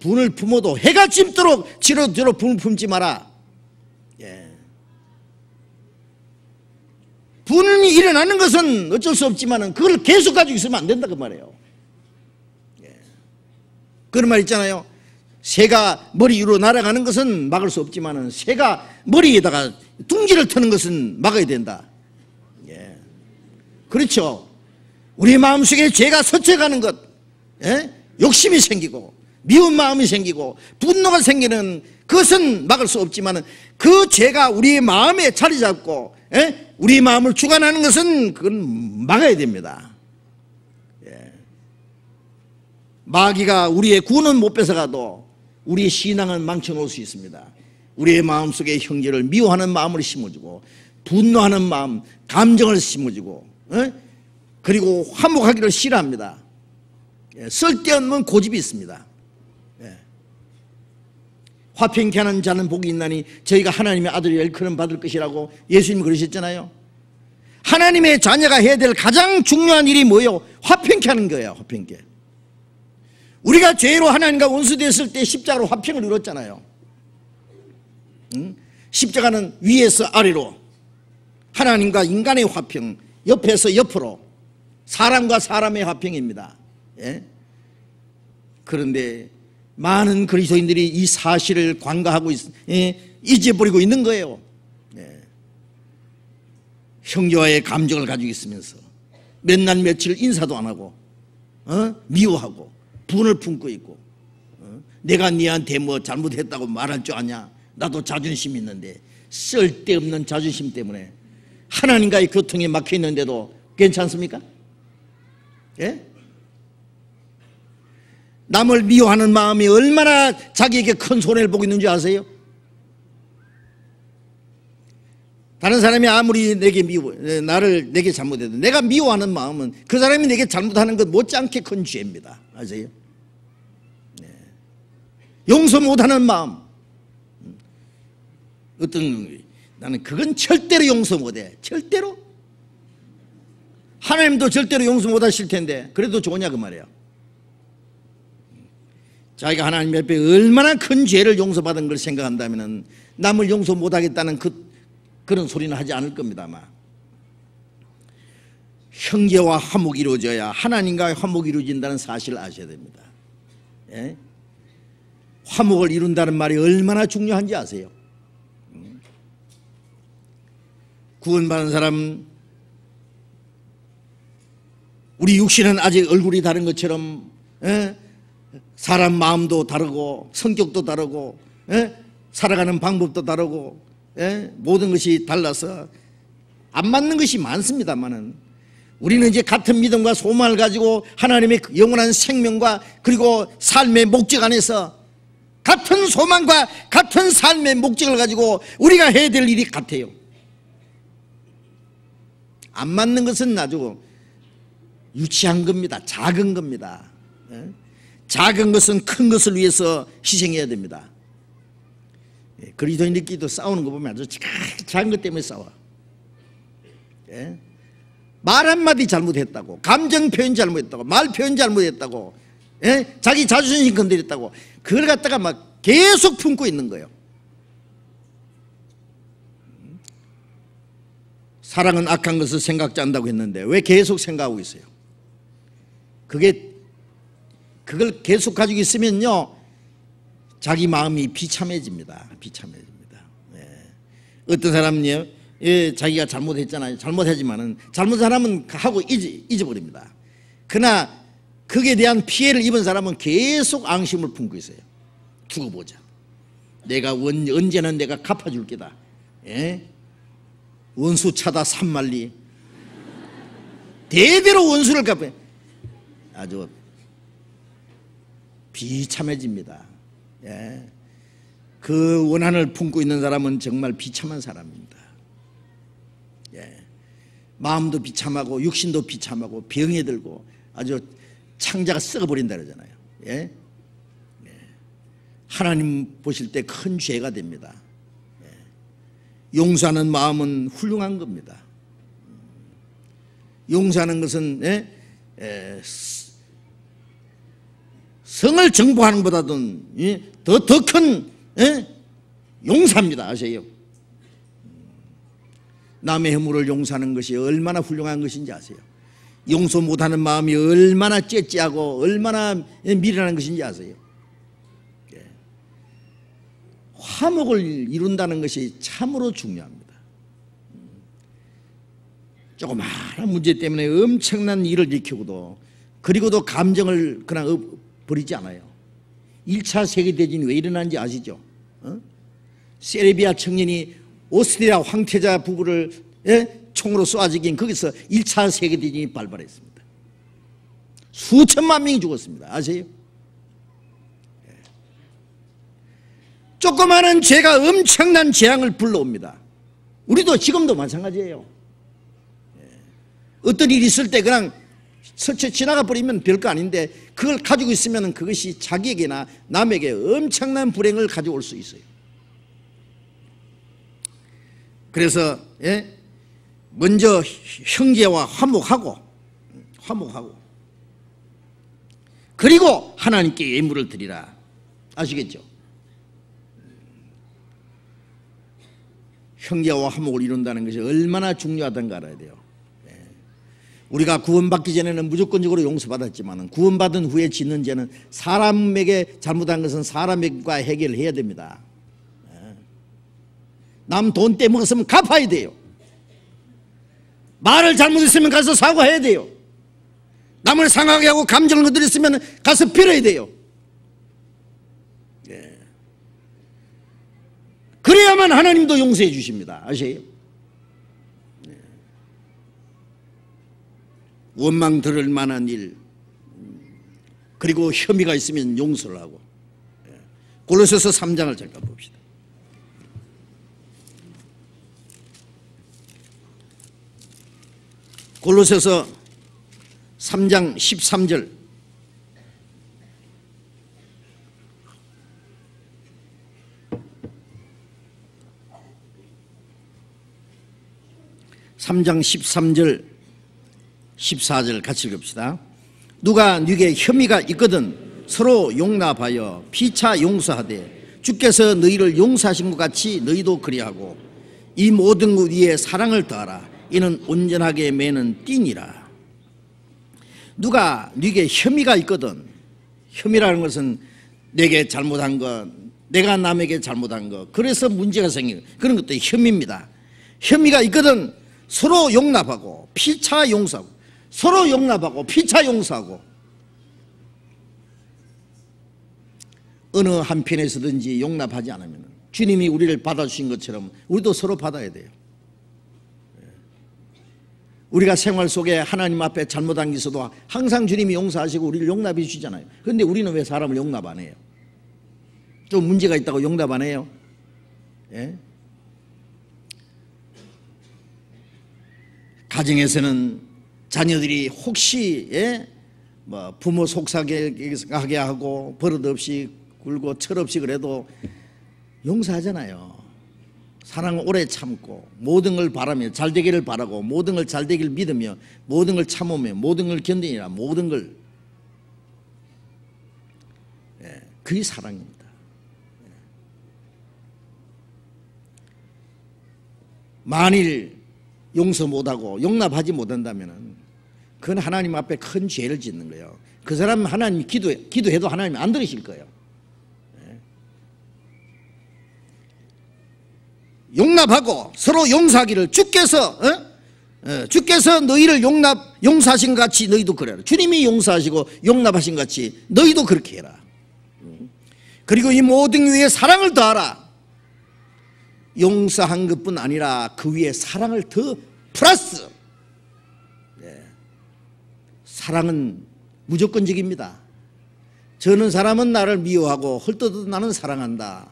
분을 품어도 해가 찜도록 지로대로 분을 품지 마라. 분이 일어나는 것은 어쩔 수 없지만 그걸 계속 가지고 있으면 안 된다 그 말이에요. 그런 말 있잖아요. 새가 머리 위로 날아가는 것은 막을 수 없지만 새가 머리에다가 둥지를 트는 것은 막아야 된다. 그렇죠. 우리 마음속에 죄가 서쳐가는 것, 욕심이 생기고 미운 마음이 생기고 분노가 생기는 그것은 막을 수 없지만 그 죄가 우리의 마음에 자리 잡고 우리 마음을 주관하는 것은 그건 막아야 됩니다. 마귀가 우리의 구는 못 뺏어가도 우리의 신앙은 망쳐놓을 수 있습니다. 우리의 마음속에 형제를 미워하는 마음을 심어주고 분노하는 마음, 감정을 심어주고 그리고 화목하기를 싫어합니다. 쓸데없는 고집이 있습니다. 화평케 하는 자는 복이 있나니 저희가 하나님의 아들이 일컬음 받을 것이라고 예수님이 그러셨잖아요. 하나님의 자녀가 해야 될 가장 중요한 일이 뭐예요? 화평케 하는 거예요. 화평케. 우리가 죄로 하나님과 원수됐을 때 십자가로 화평을 이뤘잖아요. 십자가는 위에서 아래로 하나님과 인간의 화평, 옆에서 옆으로 사람과 사람의 화평입니다. 그런데 많은 그리스도인들이 이 사실을 관가하고 잊어버리고 있는 거예요. 형제와의 감정을 가지고 있으면서 몇 날 며칠 인사도 안 하고 미워하고 분을 품고 있고 내가 니한테 뭐 잘못했다고 말할 줄 아냐. 나도 자존심 있는데 쓸데없는 자존심 때문에 하나님과의 교통에 막혀 있는데도 괜찮습니까? 남을 미워하는 마음이 얼마나 자기에게 큰 손해를 보고 있는지 아세요? 다른 사람이 아무리 내게 내게 잘못해도 내가 미워하는 마음은 그 사람이 내게 잘못하는 것 못지않게 큰 죄입니다. 아세요? 용서 못하는 마음, 나는 그건 절대로 용서 못해. 절대로. 하나님도 절대로 용서 못하실 텐데 그래도 좋으냐 그 말이에요. 자기가 하나님 앞에 얼마나 큰 죄를 용서받은 걸 생각한다면 남을 용서 못하겠다는 그런 소리는 하지 않을 겁니다. 아마 형제와 화목이 이루어져야 하나님과 화목이 이루어진다는 사실을 아셔야 됩니다. 화목을 이룬다는 말이 얼마나 중요한지 아세요? 구원받은 사람, 우리 육신은 아직 얼굴이 다른 것처럼 사람 마음도 다르고 성격도 다르고 살아가는 방법도 다르고 모든 것이 달라서 안 맞는 것이 많습니다만은 우리는 이제 같은 믿음과 소망을 가지고 하나님의 영원한 생명과 그리고 삶의 목적 안에서 같은 소망과 같은 삶의 목적을 가지고 우리가 해야 될 일이 같아요. 안 맞는 것은 아주 유치한 겁니다. 작은 겁니다. 작은 것은 큰 것을 위해서 희생해야 됩니다. 그리스도인들끼리도 싸우는 거 보면 아주 작은 것 때문에 싸워. 말 한마디 잘못했다고, 감정 표현 잘못했다고, 말 표현 잘못했다고, 자기 자존심 건드렸다고 그걸 갖다가 막 계속 품고 있는 거예요. 사랑은 악한 것을 생각지 않는다고 했는데 왜 계속 생각하고 있어요? 그걸 계속 가지고 있으면요 자기 마음이 비참해집니다. 어떤 사람은요 자기가 잘못했잖아요. 잘못하지만은 잘못한 사람은 하고 잊어버립니다. 그러나 그에 대한 피해를 입은 사람은 계속 앙심을 품고 있어요. 두고 보자. 내가 언제는 내가 갚아줄 게다. 원수 차다 산말리. 대대로 원수를 갚아요. 아주 비참해집니다. 예. 그 원한을 품고 있는 사람은 정말 비참한 사람입니다. 예. 마음도 비참하고 육신도 비참하고 병에 들고 아주 창자가 썩어버린다 그러잖아요. 예. 예. 하나님 보실 때 큰 죄가 됩니다. 예. 용서하는 마음은 훌륭한 겁니다. 용서하는 것은 성을 정복하는 것보다도 더 큰 용서입니다. 아세요? 남의 허물을 용서하는 것이 얼마나 훌륭한 것인지 아세요? 용서 못하는 마음이 얼마나 째째하고 얼마나 미련한 것인지 아세요? 화목을 이룬다는 것이 참으로 중요합니다. 조그마한 문제 때문에 엄청난 일을 일으키고도 그리고도 감정을 그냥 버리지 않아요. 1차 세계대전이 왜 일어난지 아시죠? 세르비아 청년이 오스트리아 황태자 부부를 총으로 쏘아 죽인 거기서 1차 세계대전이 발발했습니다. 수천만 명이 죽었습니다. 아세요? 조그마한 죄가 엄청난 재앙을 불러옵니다. 우리도 지금도 마찬가지예요. 어떤 일이 있을 때 그냥 스쳐 지나가 버리면 별거 아닌데 그걸 가지고 있으면 그것이 자기에게나 남에게 엄청난 불행을 가져올 수 있어요. 그래서 먼저 형제와 화목하고 그리고 하나님께 예물을 드리라. 아시겠죠? 형제와 화목을 이룬다는 것이 얼마나 중요하다는 알아야 돼요. 우리가 구원받기 전에는 무조건적으로 용서받았지만 구원받은 후에 짓는 죄는 사람에게 잘못한 것은 사람과 해결을 해야 됩니다. 남 돈 떼먹었으면 갚아야 돼요. 말을 잘못했으면 가서 사과해야 돼요. 남을 상하게 하고 감정을 건드렸으면 가서 빌어야 돼요. 그래야만 하나님도 용서해 주십니다. 아세요? 원망 들을 만한 일 그리고 혐의가 있으면 용서를 하고. 골로새서 3장을 잠깐 봅시다. 골로새서 3장 13절. (3장) 13절 14절 같이 읽읍시다. 누가 네게 혐의가 있거든 서로 용납하여 피차 용서하되 주께서 너희를 용서하신 것 같이 너희도 그리하고 이 모든 것 위에 사랑을 더하라. 이는 온전하게 매는 띠니라. 누가 네게 혐의가 있거든, 혐의라는 것은 내게 잘못한 것, 내가 남에게 잘못한 것, 그래서 문제가 생기는 그런 것도 혐의입니다. 혐의가 있거든 서로 용납하고 피차 용서하고, 서로 용납하고 피차 용서하고. 어느 한편에서든지 용납하지 않으면 주님이 우리를 받아주신 것처럼 우리도 서로 받아야 돼요. 우리가 생활 속에 하나님 앞에 잘못한 게 있어도 항상 주님이 용서하시고 우리를 용납해 주시잖아요. 그런데 우리는 왜 사람을 용납 안 해요? 좀 문제가 있다고 용납 안 해요? 예? 가정에서는 자녀들이 혹시 뭐 부모 속삭이게 하고 버릇없이 굴고 철없이 그래도 용서하잖아요. 사랑을 오래 참고 모든 걸 바라며 잘 되기를 바라고 모든 걸 잘 되기를 믿으며 모든 걸 참으며 모든 걸 견디니라. 모든 걸, 그게 사랑입니다. 만일 용서 못하고 용납하지 못한다면 그건 하나님 앞에 큰 죄를 짓는 거예요. 그 사람은 하나님 기도해도 하나님이 안 들으실 거예요. 용납하고 서로 용서하기를 주께서 너희를 용서하신 것 같이 너희도 그래라. 주님이 용서하시고 용납하신 것 같이 너희도 그렇게 해라. 그리고 이 모든 위에 사랑을 더하라. 용서한 것뿐 아니라 그 위에 사랑을 더 플러스. 사랑은 무조건적입니다. 저는 사람은 나를 미워하고 헐뜯어도 나는 사랑한다.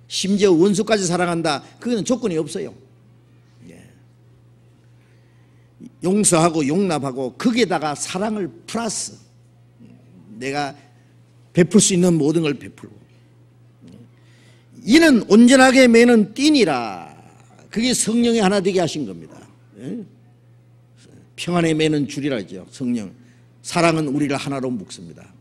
심지어 원수까지 사랑한다. 그거는 조건이 없어요. 용서하고 용납하고 거기에다가 사랑을 플러스 내가 베풀 수 있는 모든 걸 베풀고 이는 온전하게 매는 띠니라. 그게 성령의 하나 되게 하신 겁니다. 평안에 매는 줄이라 하죠. 성령. 사랑은 우리를 하나로 묶습니다.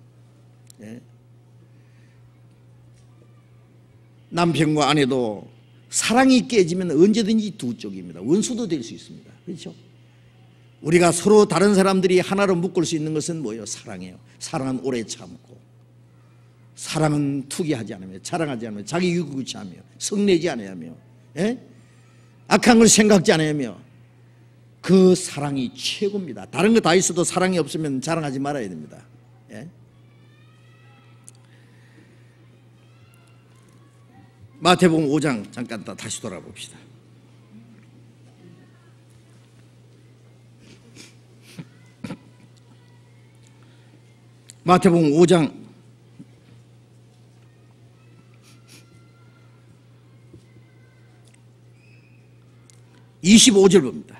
남편과 아내도 사랑이 깨지면 언제든지 두 쪽입니다. 원수도 될 수 있습니다. 그렇죠? 우리가 서로 다른 사람들이 하나로 묶을 수 있는 것은 뭐예요? 사랑이에요. 사랑은 오래 참고, 사랑은 투기하지 않으며, 자랑하지 않으며, 자기 유구치하며, 성내지 않으며, 악한 걸 생각지 않으며, 그 사랑이 최고입니다. 다른 거 다 있어도 사랑이 없으면 자랑하지 말아야 됩니다. 마태복음 5장 잠깐 다시 돌아봅시다. 마태복음 5장 25절 봅니다.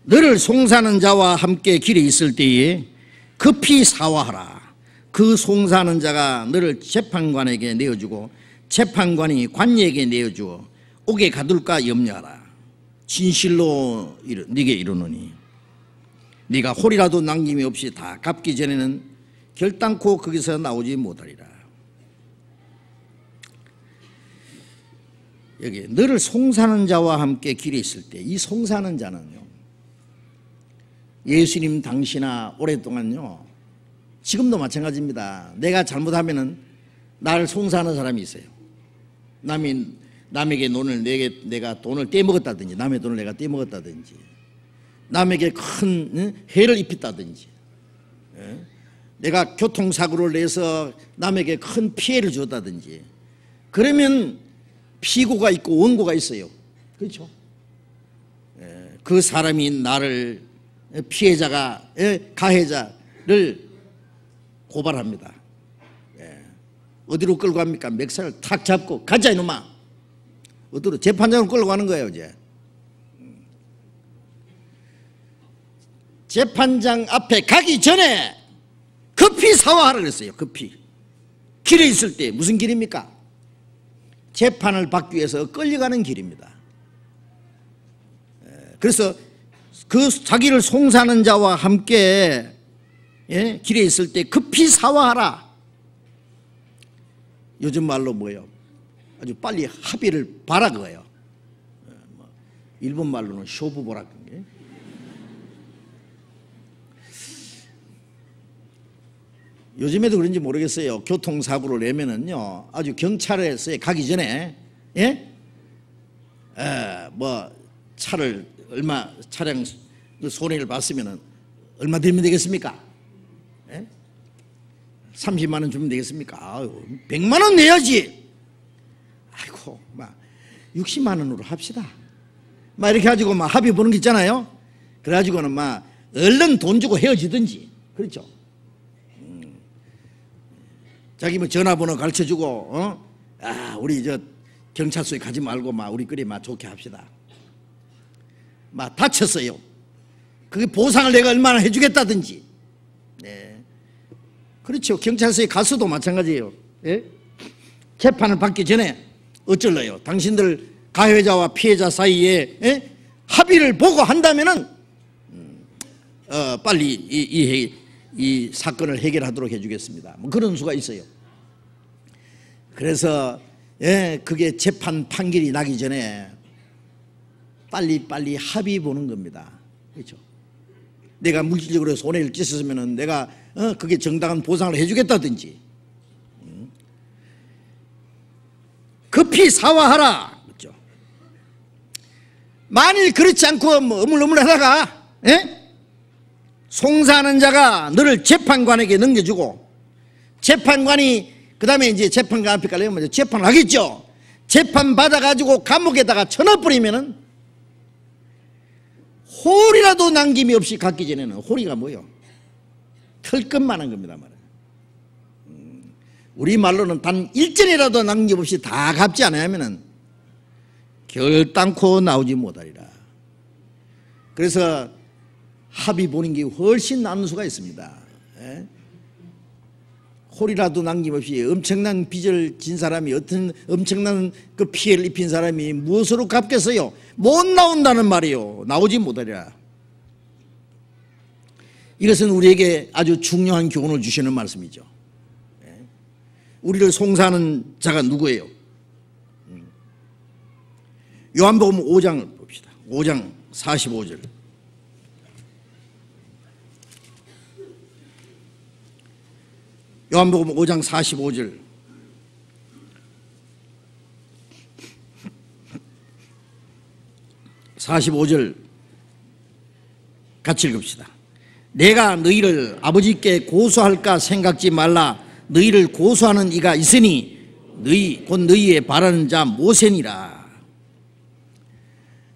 너를 송사하는 자와 함께 길에 있을 때에 급히 사화하라. 그 송사하는 자가 너를 재판관에게 내어주고 재판관이 관리에게 내어주어 옥에 가둘까 염려하라. 진실로 네게 이르노니 네가 홀이라도 남김이 없이 다 갚기 전에는 결단코 거기서 나오지 못하리라. 여기 너를 송사하는 자와 함께 길에 있을 때, 이 송사하는 자는요, 예수님 당시나 오랫동안요, 지금도 마찬가지입니다. 내가 잘못하면은 나를 송사하는 사람이 있어요. 남에게 내가 돈을 떼먹었다든지, 남의 돈을 내가 떼먹었다든지, 남에게 큰 해를 입혔다든지, 내가 교통사고를 내서 남에게 큰 피해를 줬다든지, 그러면 피고가 있고 원고가 있어요. 그렇죠? 그 사람이 나를, 피해자가 가해자를 고발합니다. 어디로 끌고 갑니까? 맥살을 탁 잡고 가자 이놈아. 어디로? 재판장으로 끌고 가는 거예요. 이제 재판장 앞에 가기 전에 급히 사화하라 그랬어요. 급히. 길에 있을 때. 무슨 길입니까? 재판을 받기 위해서 끌려가는 길입니다. 그래서 그 자기를 송사하는 자와 함께 길에 있을 때 급히 사화하라. 요즘 말로 뭐예요? 아주 빨리 합의를 봐라 그거예요. 일본 말로는 쇼부보라 그런 게. 요즘에도 그런지 모르겠어요. 교통사고를 내면은요, 아주 경찰서에 가기 전에, 차를 차량 손해를 봤으면은 얼마 들면 되겠습니까? 30만 원 주면 되겠습니까? 아유, 100만 원 내야지. 아이고, 60만 원으로 합시다. 이렇게 가지고 합의 보는 게 있잖아요. 그래가지고는 얼른 돈 주고 헤어지든지. 그렇죠? 자기 전화번호 가르쳐 주고, 우리 경찰서에 가지 말고 우리끼리 좋게 합시다. 다쳤어요. 그게 보상을 내가 얼마나 해주겠다든지. 그렇죠. 경찰서에 가서도 마찬가지예요. 재판을 받기 전에 어쩔래요? 당신들 가해자와 피해자 사이에 합의를 보고 한다면은 빨리 이 사건을 해결하도록 해주겠습니다. 그런 수가 있어요. 그래서 그게 재판 판결이 나기 전에 빨리 합의 보는 겁니다. 그렇죠? 내가 물질적으로 손해를 끼쳤으면은 내가 그게 정당한 보상을 해주겠다든지, 급히 사화하라. 그렇죠? 만일 그렇지 않고 어물어물하다가 송사하는 자가 너를 재판관에게 넘겨주고 재판관이 그 다음에 이제 재판관 앞에 가려면 재판을 하겠죠. 재판 받아가지고 감옥에다가 쳐넣어버리면은 홀이라도 남김이 없이 갔기 전에는, 홀이가 뭐예요? 털끝만한 겁니다. 우리 말로는 단 일전이라도 남김없이 다 갚지 않으면은 결단코 나오지 못하리라. 그래서 합의 보는 게 훨씬 나은 수가 있습니다. 예? 홀이라도 남김없이 엄청난 빚을 진 사람이, 어떤 엄청난 그 피해를 입힌 사람이 무엇으로 갚겠어요? 못 나온다는 말이요. 나오지 못하리라. 이것은 우리에게 아주 중요한 교훈을 주시는 말씀이죠. 우리를 송사하는 자가 누구예요? 요한복음 5장을 봅시다. 5장 45절. 요한복음 5장 45절. 같이 읽읍시다. 내가 너희를 아버지께 고소할까 생각지 말라. 너희를 고소하는 이가 있으니 곧 너희의 바라는 자 모세니라.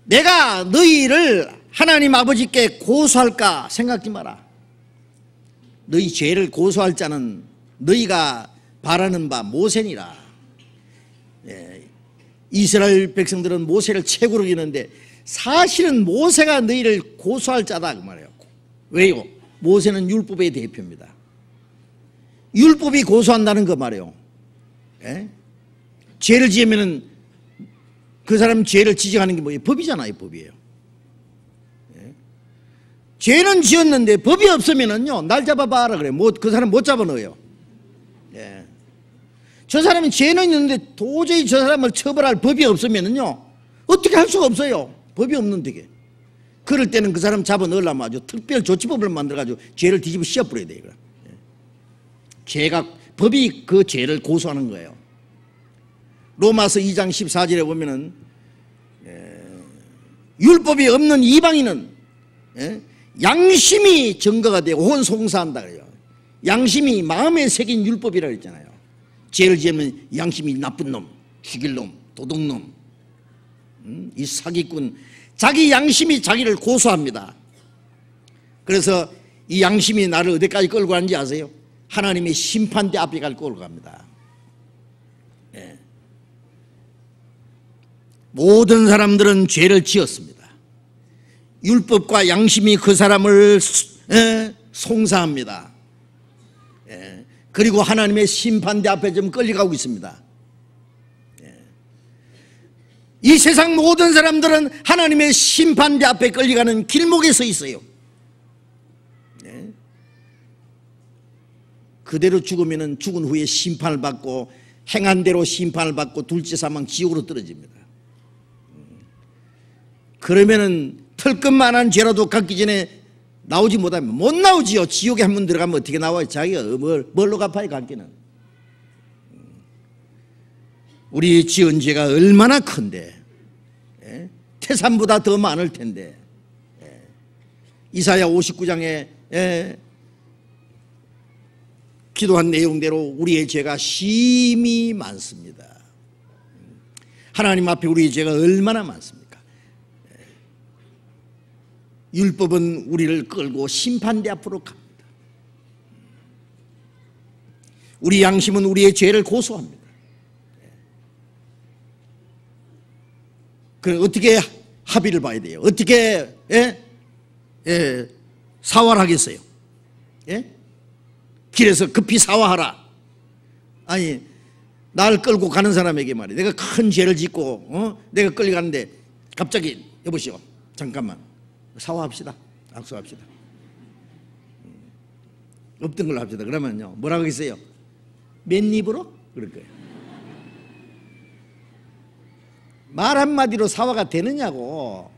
내가 너희를 하나님 아버지께 고소할까 생각지 마라. 너희 죄를 고소할 자는 너희가 바라는 바 모세니라. 이스라엘 백성들은 모세를 최고로 여기는데 사실은 모세가 너희를 고소할 자다 그 말이에요. 왜요? 모세는 율법의 대표입니다. 율법이 고소한다는 거 말이에요. 죄를 지으면은 그 사람 죄를 지적하는 게 뭐예요? 법이잖아요. 법이에요. 죄는 지었는데 법이 없으면은요, 날 잡아봐라 그래. 그 사람 못 잡아넣어요. 저 사람이 죄는 있는데 도저히 저 사람을 처벌할 법이 없으면은요, 어떻게 할 수가 없어요. 법이 없는데. 그럴 때는 그 사람 잡아넣으려면 아주 특별 조치법을 만들어가지고 죄를 뒤집어 씌워버려야 돼요. 법이 그 죄를 고소하는 거예요. 로마서 2장 14절에 보면은 율법이 없는 이방인은 양심이 증거가 되고 혹은 송사한다 그래요. 양심이 마음에 새긴 율법이라고 했잖아요. 죄를 지으면 양심이 나쁜 놈, 죽일 놈, 도둑놈, 이 사기꾼, 자기 양심이 자기를 고소합니다. 그래서 이 양심이 나를 어디까지 끌고 가는지 아세요? 하나님의 심판대 앞에까지 끌고 갑니다. 모든 사람들은 죄를 지었습니다. 율법과 양심이 그 사람을 송사합니다. 그리고 하나님의 심판대 앞에 좀 끌려가고 있습니다. 이 세상 모든 사람들은 하나님의 심판대 앞에 끌려가는 길목에 서 있어요. 그대로 죽으면 죽은 후에 심판을 받고 행한 대로 심판을 받고 둘째 사망 지옥으로 떨어집니다. 그러면은 털끝만한 죄라도 갚기 전에 나오지 못하면 못 나오지요. 지옥에 한 번 들어가면 어떻게 나와요? 자기가 뭘로 갚아요? 갚기는. 우리 지은 죄가 얼마나 큰데, 태산보다 더 많을 텐데. 이사야 59장에 기도한 내용대로 우리의 죄가 심히 많습니다. 하나님 앞에 우리의 죄가 얼마나 많습니까? 율법은 우리를 끌고 심판대 앞으로 갑니다. 우리 양심은 우리의 죄를 고소합니다. 그럼 어떻게 합의를 봐야 돼요? 어떻게 사화를 하겠어요? 길에서 급히 사화하라. 아니, 날 끌고 가는 사람에게 말이야. 내가 큰 죄를 짓고 내가 끌려가는데 갑자기 여보시오, 잠깐만 사화합시다. 악수합시다. 없던 걸로 합시다. 그러면요, 뭐라고 하겠어요? 맨입으로? 그럴 거예요. 말 한마디로 사화가 되느냐고.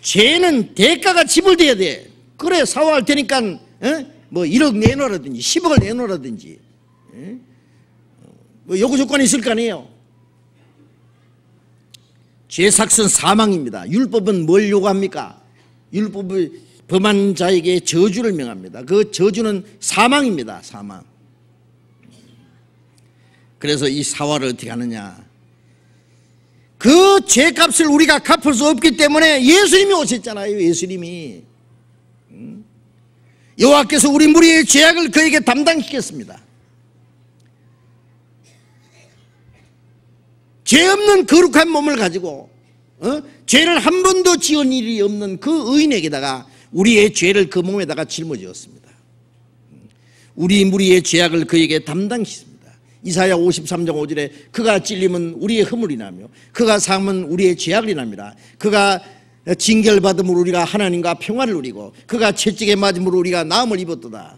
죄는 대가가 지불돼야 돼. 그래, 사화할 테니까 뭐 1억 내놓으라든지 10억을 내놓으라든지 뭐 요구 조건이 있을 거 아니에요. 죄삭은 사망입니다. 율법은 뭘 요구합니까? 율법을 범한 자에게 저주를 명합니다. 그 저주는 사망입니다. 사망. 그래서 이 사화를 어떻게 하느냐, 그 죄값을 우리가 갚을 수 없기 때문에 예수님이 오셨잖아요. 예수님이 여호와께서 우리 무리의 죄악을 그에게 담당시켰습니다. 죄 없는 거룩한 몸을 가지고 죄를 한 번도 지은 일이 없는 그 의인에게다가 우리의 죄를 그 몸에다가 짊어지었습니다. 우리 무리의 죄악을 그에게 담당했습니다. 이사야 53장 5절에 그가 찔림은 우리의 허물이나며 그가 상은 우리의 죄악을 인함이라. 그가 징계받음으로 우리가 하나님과 평화를 누리고 그가 채찍에 맞음으로 우리가 나음을 입었도다.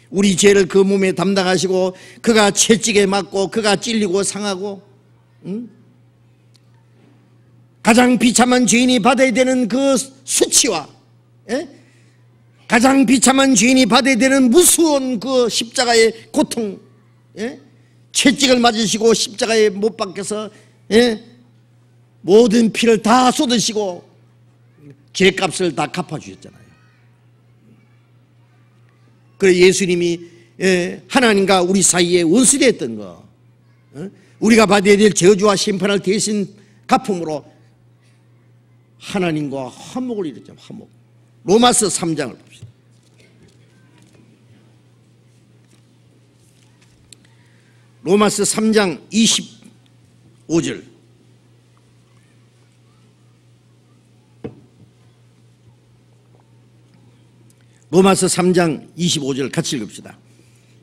우리 죄를 그 몸에 담당하시고 그가 채찍에 맞고 그가 찔리고 상하고 가장 비참한 죄인이 받아야 되는 그 수치와 가장 비참한 죄인이 받아야 되는 무서운 그 십자가의 고통, 채찍을 맞으시고 십자가에 못 박혀서 모든 피를 다 쏟으시고 죄값을 다 갚아주셨잖아요. 그래 예수님이 하나님과 우리 사이에 원수되었던 거, 우리가 받아야 될 저주와 심판을 대신 갚음으로 하나님과 화목을 이뤘죠. 화목. 로마서 3장을 봅시다. 로마서 3장 25절. 로마서 3장 25절 같이 읽읍시다.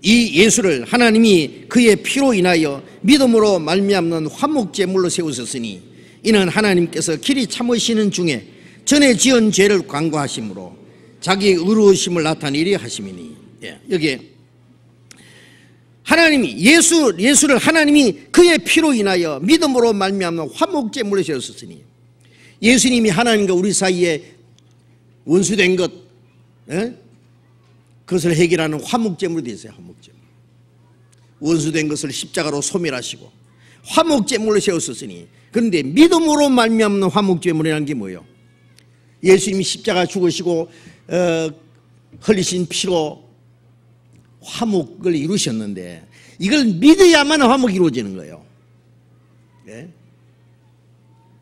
이 예수를 하나님이 그의 피로 인하여 믿음으로 말미암는 화목제물로 세우셨으니 이는 하나님께서 길이 참으시는 중에 전에 지은 죄를 관고하심으로 자기의 의로우심을 나타내려 하심이니. 여기에 하나님이 예수를 하나님이 그의 피로 인하여 믿음으로 말미암는 화목제물로 세우셨으니 예수님이 하나님과 우리 사이에 원수된 것, 그것을 해결하는 화목제물이 되었어요. 화목제물. 원수된 것을 십자가로 소멸하시고 화목제물로 세웠었으니. 그런데 믿음으로 말미암는 화목제물이라는 게 뭐예요? 예수님이 십자가 죽으시고 흘리신 피로 화목을 이루셨는데 이걸 믿어야만 화목이 이루어지는 거예요.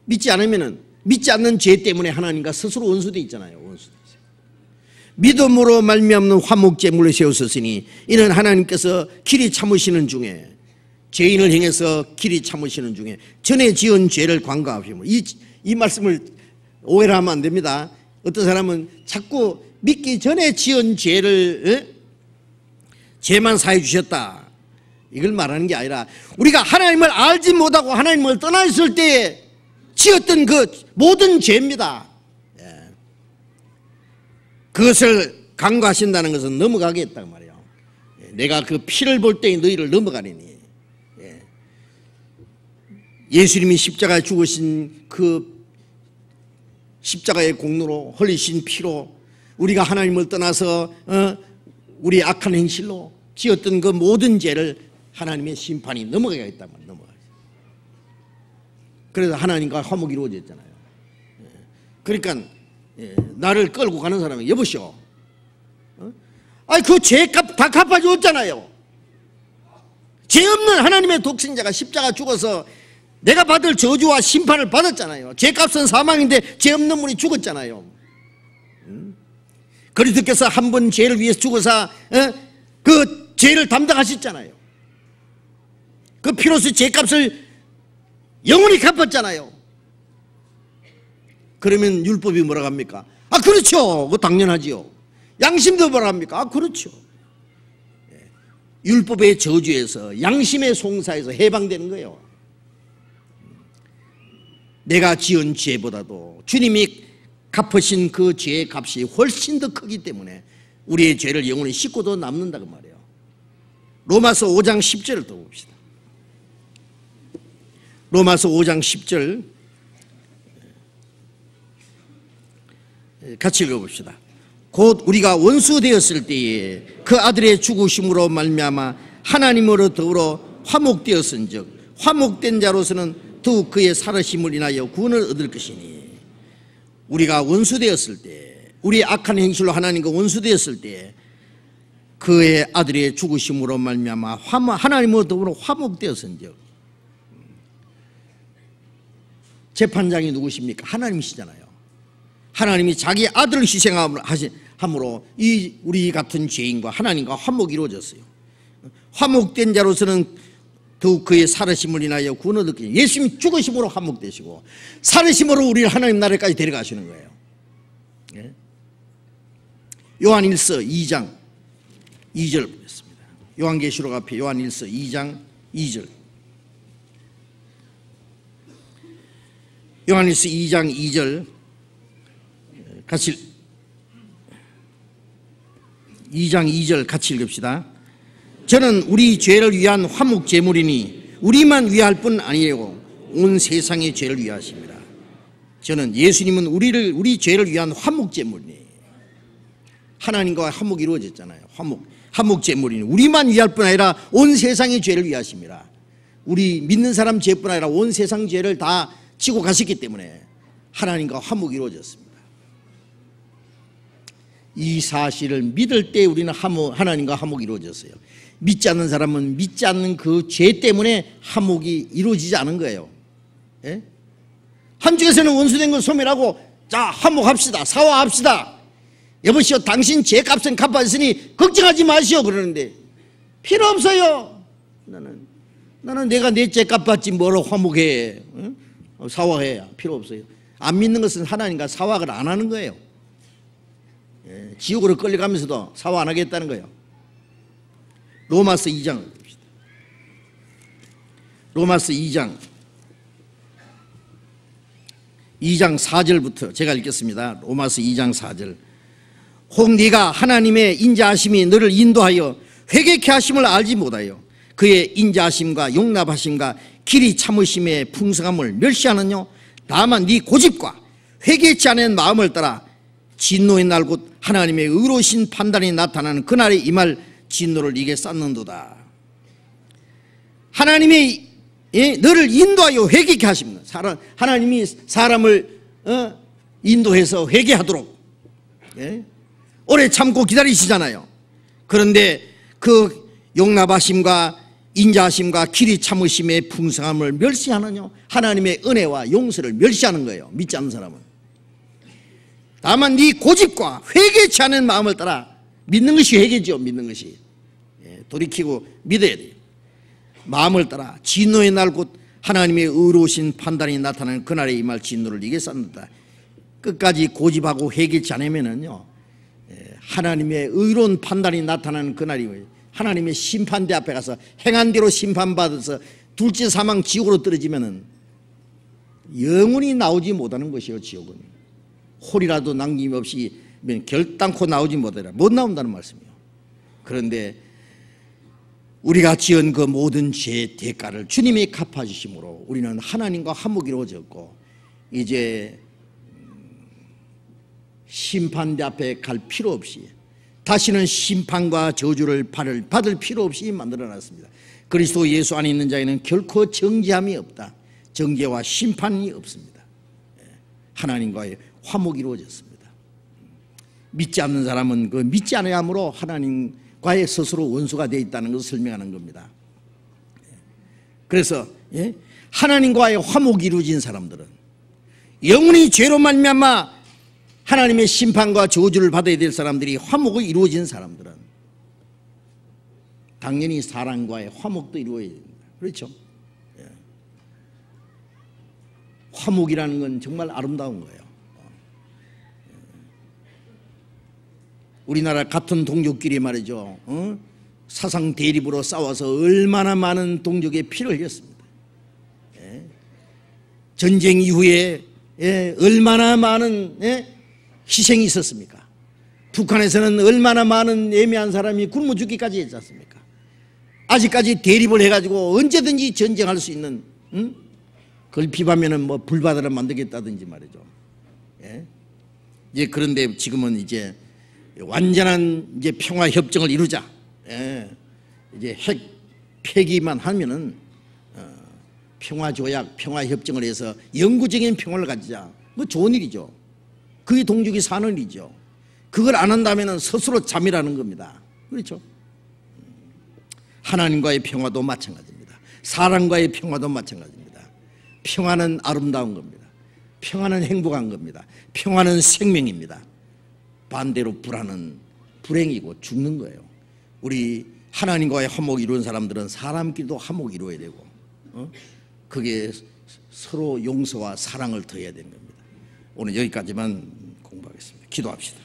믿지 않으면은, 믿지 않는 죄 때문에 하나님과 스스로 원수돼 있잖아요. 원수돼 있어요. 믿음으로 말미암는 화목제물을 세우셨으니 이는 하나님께서 길이 참으시는 중에, 죄인을 행해서 길이 참으시는 중에 전에 지은 죄를 관고하시고. 이 말씀을 오해를 하면 안 됩니다. 어떤 사람은 자꾸 믿기 전에 지은 죄를 죄만 사해 주셨다, 이걸 말하는 게 아니라 우리가 하나님을 알지 못하고 하나님을 떠나 있을 때에 지었던 그 모든 죄입니다. 그것을 간과하신다는 것은 넘어가게 했단 말이에요. 내가 그 피를 볼 때에 너희를 넘어가리니. 예수님이 십자가에 죽으신 그 십자가의 공로로 흘리신 피로 우리가 하나님을 떠나서 우리 악한 행실로 지었던 그 모든 죄를 하나님의 심판이 넘어가겠단 말이에요. 넘어가죠. 그래서 하나님과 화목이 이루어졌잖아요. 그러니까 나를 끌고 가는 사람이 여보시오, 아니 그 죄값 다 갚아줬잖아요. 죄 없는 하나님의 독생자가 십자가 죽어서 내가 받을 저주와 심판을 받았잖아요. 죄값은 사망인데 죄 없는 분이 죽었잖아요. 그리스도께서 한 번 죄를 위해서 죽어서 그 죄를 담당하셨잖아요. 그 피로써 죄값을 영원히 갚았잖아요. 그러면 율법이 뭐라고 합니까? 아 그렇죠, 그거 당연하지요. 양심도 뭐라고 합니까? 아 그렇죠. 율법의 저주에서 양심의 송사에서 해방되는 거예요. 내가 지은 죄보다도 주님이 갚으신 그 죄의 값이 훨씬 더 크기 때문에 우리의 죄를 영원히 씻고도 남는다고 말이에요. 로마서 5장 10절을 또 봅시다. 로마서 5장 10절 같이 읽어봅시다. 곧 우리가 원수 되었을 때에 그 아들의 죽으심으로 말미암아 하나님으로 더불어 화목되었은즉 화목된 자로서는 더욱 그의 살으심을 인하여 구원을 얻을 것이니. 우리가 원수 되었을 때, 우리 악한 행실로 하나님과 원수 되었을 때 그의 아들의 죽으심으로 말미암아 하나님으로 더불어 화목되었은즉. 재판장이 누구십니까? 하나님이시잖아요. 하나님이 자기 아들을 희생함으로 이 우리 같은 죄인과 하나님과 화목이 이루어졌어요. 화목된 자로서는 더욱 그의 살으심을 인하여 구원 얻었기. 예수님이 죽으심으로 한몫되시고 살으심으로 우리를 하나님 나라까지 데려가시는 거예요. 예? 요한일서 2장 2절 보겠습니다. 요한계시록 앞에 요한일서 2장 2절. 요한일서 2장 2절 같이 2장 2절 같이 읽읍시다. 저는 우리 죄를 위한 화목 제물이니 우리만 위할 뿐 아니고 온 세상의 죄를 위하십니다. 저는 예수님은 우리 죄를 위한 화목 제물이니 하나님과 화목이 이루어졌잖아요. 화목 제물이니 우리만 위할 뿐 아니라 온 세상의 죄를 위하십니다. 우리 믿는 사람 죄뿐 아니라 온 세상 죄를 다 지고 가셨기 때문에 하나님과 화목이 이루어졌습니다. 이 사실을 믿을 때 우리는 하나님과 화목이 이루어졌어요. 믿지 않는 사람은 믿지 않는 그 죄 때문에 화목이 이루어지지 않은 거예요. 예? 한쪽에서는 원수된 걸 소멸하고 자 화목합시다, 사화합시다. 여보시오 당신 죄값은 갚았으니 걱정하지 마시오 그러는데 필요 없어요. 나는 내가 내 죄 갚았지 뭐로 화목해. 사화해. 필요 없어요. 안 믿는 것은 하나님과 사화를 안 하는 거예요. 예, 지옥으로 끌려가면서도 사화 안 하겠다는 거예요. 로마서 2장 봅시다. 로마서 2장 4절부터 제가 읽겠습니다. 로마서 2장 4절. 혹 네가 하나님의 인자하심이 너를 인도하여 회개케 하심을 알지 못하여 그의 인자하심과 용납하심과 길이 참으심의 풍성함을 멸시하느뇨. 다만 네 고집과 회개치 않은 마음을 따라 진노의 날 곧 하나님의 의로우신 판단이 나타나는 그날에 임할 진노를 네게 쌓는도다. 하나님이 너를 인도하여 회개케 하십니다. 하나님이 사람을 인도해서 회개하도록 오래 참고 기다리시잖아요. 그런데 그 용납하심과 인자하심과 길이 참으심의 풍성함을 멸시하느뇨. 하나님의 은혜와 용서를 멸시하는 거예요. 믿지 않는 사람은. 다만 네 고집과 회개치 않은 마음을 따라 믿는 것이 회개죠. 믿는 것이 돌이키고 믿어야 돼요. 마음을 따라 진노의 날 곧 하나님의 의로우신 판단이 나타나는 그날에 임할 진노를 네게 쌓는다. 끝까지 고집하고 회개치 않으면은요 하나님의 의로운 판단이 나타나는 그날이 하나님의 심판대 앞에 가서 행한 대로 심판받아서 둘째 사망 지옥으로 떨어지면은 영원히 나오지 못하는 것이요. 지옥은 홀이라도 남김없이 결단코 나오지 못하리라. 못 나온다는 말씀이에요. 그런데 우리가 지은 그 모든 죄의 대가를 주님이 갚아주심으로 우리는 하나님과 화목이 이루어졌고 이제 심판대 앞에 갈 필요 없이 다시는 심판과 저주를 받을 필요 없이 만들어놨습니다. 그리스도 예수 안에 있는 자에는 결코 정죄함이 없다. 정죄와 심판이 없습니다. 하나님과의 화목이 이루어졌습니다. 믿지 않는 사람은 그 믿지 않아야함으로 하나님과의 스스로 원수가 되어 있다는 것을 설명하는 겁니다. 그래서 하나님과의 화목이 이루어진 사람들은 영원히 죄로 말미암아 하나님의 심판과 저주를 받아야 될 사람들이 화목이 이루어진 사람들은 당연히 사랑과의 화목도 이루어야 됩니다. 그렇죠? 화목이라는 건 정말 아름다운 거예요. 우리나라 같은 동족끼리 말이죠. 사상 대립으로 싸워서 얼마나 많은 동족의 피를 흘렸습니다. 전쟁 이후에 얼마나 많은 희생이 있었습니까? 북한에서는 얼마나 많은 애매한 사람이 굶어 죽기까지 했지 않습니까? 아직까지 대립을 해가지고 언제든지 전쟁할 수 있는 그걸 비하면은 뭐 불바다를 만들겠다든지 말이죠. 이제 그런데 지금은 이제 완전한 이제 평화 협정을 이루자. 이제 핵 폐기만 하면은 평화 조약, 평화 협정을 해서 영구적인 평화를 가지자. 뭐 좋은 일이죠. 그게 동족이 사는 일이죠. 그걸 안 한다면은 스스로 잠이라는 겁니다. 그렇죠? 하나님과의 평화도 마찬가지입니다. 사람과의 평화도 마찬가지입니다. 평화는 아름다운 겁니다. 평화는 행복한 겁니다. 평화는 생명입니다. 반대로 불안은 불행이고 죽는 거예요. 우리 하나님과의 화목을 이룬 사람들은 사람끼리도 화목을 이루어야 되고, 그게 서로 용서와 사랑을 더해야 되는 겁니다. 오늘 여기까지만 공부하겠습니다. 기도합시다.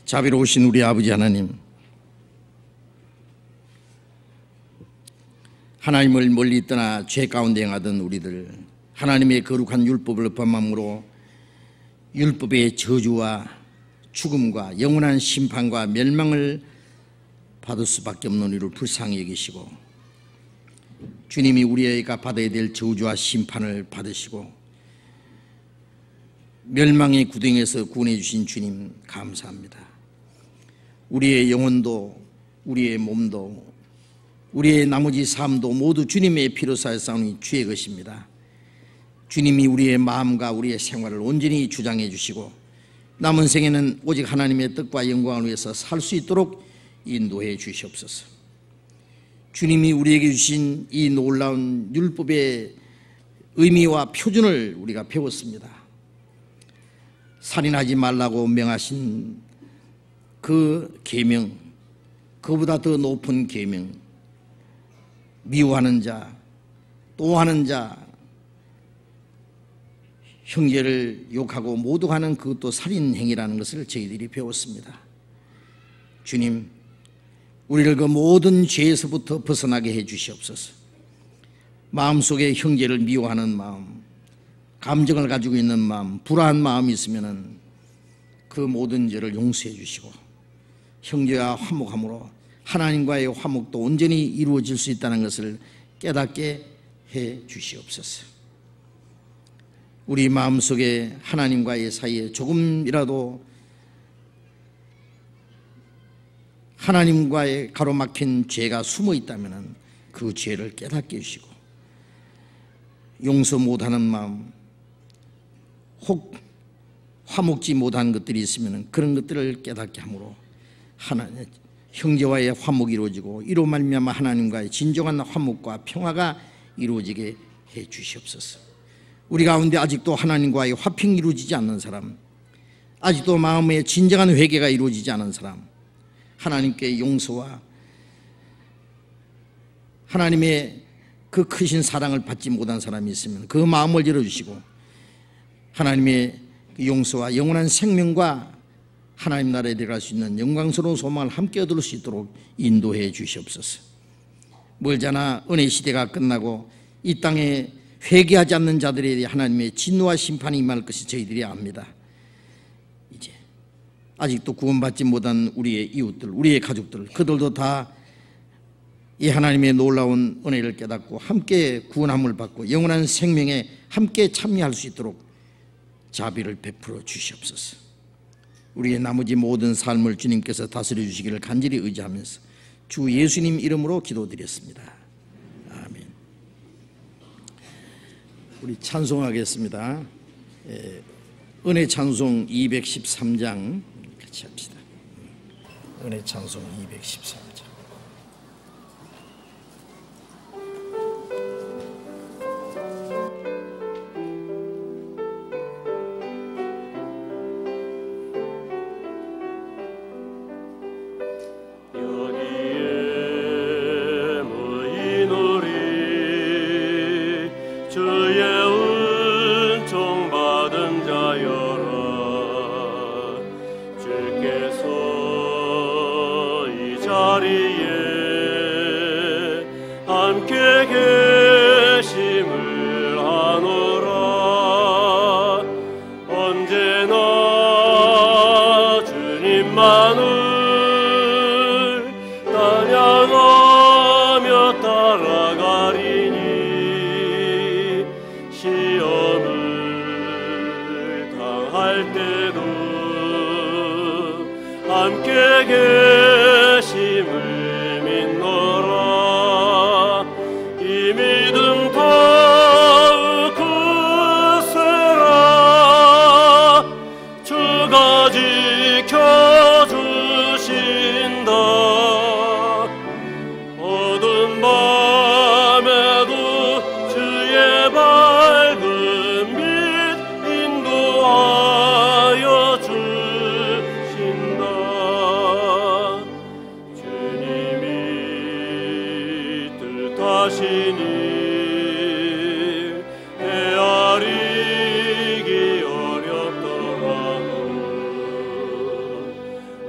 자비로우신 우리 아버지 하나님, 하나님을 멀리 떠나 죄 가운데 행하던 우리들, 하나님의 거룩한 율법을 범함으로 율법의 저주와 죽음과 영원한 심판과 멸망을 받을 수밖에 없는 우리를 불쌍히 여기시고, 주님이 우리가 받아야 될 저주와 심판을 받으시고 멸망의 구덩이에서 구원해 주신 주님 감사합니다. 우리의 영혼도 우리의 몸도 우리의 나머지 삶도 모두 주님의 피로 사였사오니 주의 것입니다. 주님이 우리의 마음과 우리의 생활을 온전히 주장해 주시고 남은 생에는 오직 하나님의 뜻과 영광을 위해서 살 수 있도록 인도해 주시옵소서. 주님이 우리에게 주신 이 놀라운 율법의 의미와 표준을 우리가 배웠습니다. 살인하지 말라고 명하신 그 계명, 그보다 더 높은 계명, 미워하는 자, 또 하는 자, 형제를 욕하고 모독하는 그것도 살인행위라는 것을 저희들이 배웠습니다. 주님, 우리를 그 모든 죄에서부터 벗어나게 해 주시옵소서. 마음속에 형제를 미워하는 마음, 감정을 가지고 있는 마음, 불안한 마음이 있으면 그 모든 죄를 용서해 주시고 형제와 화목함으로 하나님과의 화목도 온전히 이루어질 수 있다는 것을 깨닫게 해 주시옵소서. 우리 마음속에 하나님과의 사이에 조금이라도 하나님과의 가로막힌 죄가 숨어 있다면 그 죄를 깨닫게 해주시고, 용서 못하는 마음, 혹 화목지 못한 것들이 있으면 그런 것들을 깨닫게 함으로 하나님 형제와의 화목이 이루어지고 이로 말미암아 하나님과의 진정한 화목과 평화가 이루어지게 해 주시옵소서. 우리 가운데 아직도 하나님과의 화평이 이루어지지 않는 사람, 아직도 마음의 진정한 회개가 이루어지지 않은 사람, 하나님께 용서와 하나님의 그 크신 사랑을 받지 못한 사람이 있으면 그 마음을 열어주시고 하나님의 용서와 영원한 생명과 하나님 나라에 들어갈 수 있는 영광스러운 소망을 함께 얻을 수 있도록 인도해 주시옵소서. 멀잖아 은혜 시대가 끝나고 이 땅에 회개하지 않는 자들에 대해 하나님의 진노와 심판이 임할 것이 저희들이 압니다. 이제 아직도 구원받지 못한 우리의 이웃들, 우리의 가족들, 그들도 다 이 하나님의 놀라운 은혜를 깨닫고 함께 구원함을 받고 영원한 생명에 함께 참여할 수 있도록 자비를 베풀어 주시옵소서. 우리의 나머지 모든 삶을 주님께서 다스려 주시기를 간절히 의지하면서 주 예수님 이름으로 기도드렸습니다. 아멘. 우리 찬송하겠습니다. 은혜 찬송 213장 같이 합시다. 은혜 찬송 213장. 주의 뜻하시니 헤아리기 어렵더라도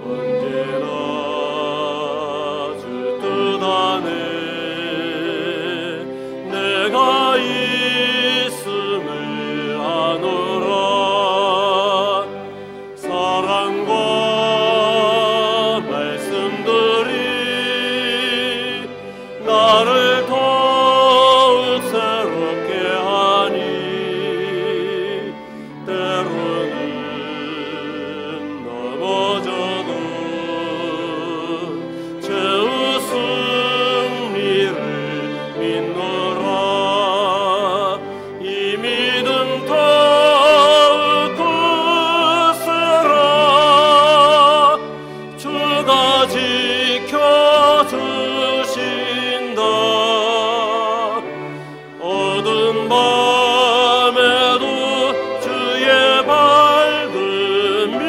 언제나 주 뜻 안에 내가 있음을 아노라. 사랑과 말씀들이 나를 더욱 새롭게 하니 때로는 넘어져도 죄의 승리를 믿노라. 이 믿음 더욱 굳세라. 주가 지켜주신다. 어두운 밤에도 주의 밝은 빛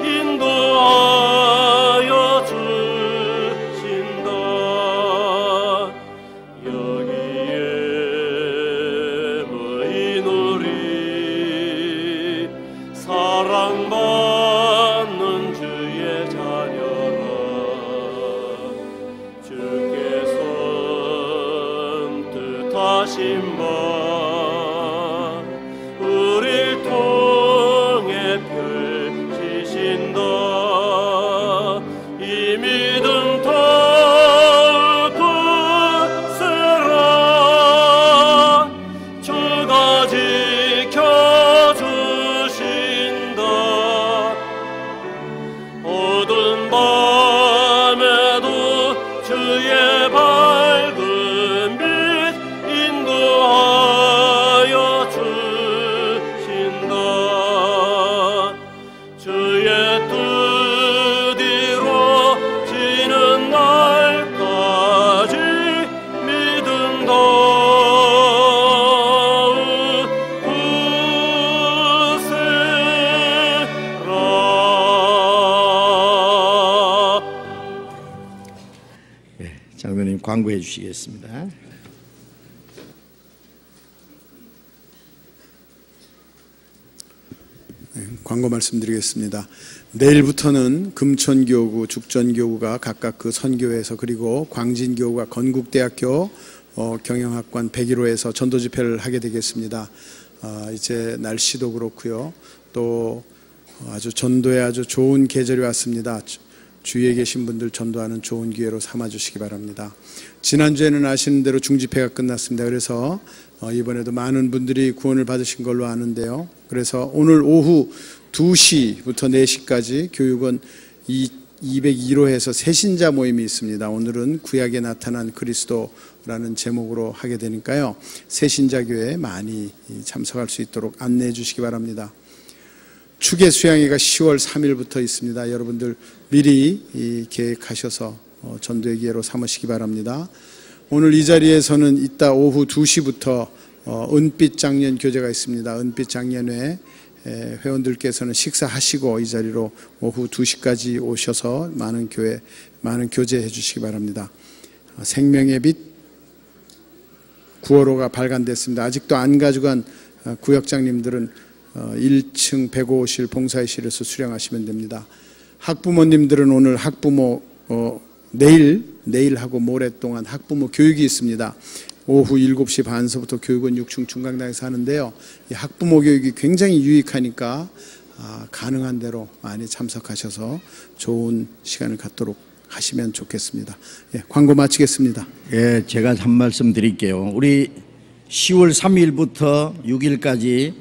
인도하여 주신다. 여기에 모이노리 사랑받는 주의 자녀라. 주께서 뜻하신 바 우릴 통해 펼치신다. 이 믿음 더욱 굳세라. 주가 지켜주신다. 어두운 밤에도 주의 밝은 빛 인도하여 주신다. 주의 뜻 이루어지는 날까지 믿음 더욱 굳세라. 장로님 광고해 주시겠습니다. 광고 말씀드리겠습니다. 내일부터는 금천교구, 죽전교구가 각각 그 선교회에서, 그리고 광진교구가 건국대학교 경영학관 101호에서 전도 집회를 하게 되겠습니다. 이제 날씨도 그렇고요. 또 아주 전도에 아주 좋은 계절이 왔습니다. 주위에 계신 분들 전도하는 좋은 기회로 삼아주시기 바랍니다. 지난주에는 아시는 대로 중집회가 끝났습니다. 그래서 이번에도 많은 분들이 구원을 받으신 걸로 아는데요. 그래서 오늘 오후 2시부터 4시까지 교육은 201호에서 새신자 모임이 있습니다. 오늘은 구약에 나타난 그리스도라는 제목으로 하게 되니까요. 새신자 교회에 많이 참석할 수 있도록 안내해 주시기 바랍니다. 추계 수양회가 10월 3일부터 있습니다. 여러분들 미리 계획하셔서 전도의 기회로 삼으시기 바랍니다. 오늘 이 자리에서는 이따 오후 2시부터 은빛 장년 교제가 있습니다. 은빛 장년회 회원들께서는 식사하시고 이 자리로 오후 2시까지 오셔서 많은 교제해 주시기 바랍니다. 생명의 빛 9월호가 발간됐습니다. 아직도 안 가져간 구역장님들은 1층 105실 봉사실에서 수령하시면 됩니다. 학부모님들은 오늘 학부모 내일하고 모레 동안 학부모 교육이 있습니다. 오후 7시 반서부터 교육은 6층 중강당에서 하는데요. 이 학부모 교육이 굉장히 유익하니까 가능한 대로 많이 참석하셔서 좋은 시간을 갖도록 하시면 좋겠습니다. 예, 광고 마치겠습니다. 예, 제가 한 말씀 드릴게요. 우리 10월 3일부터 6일까지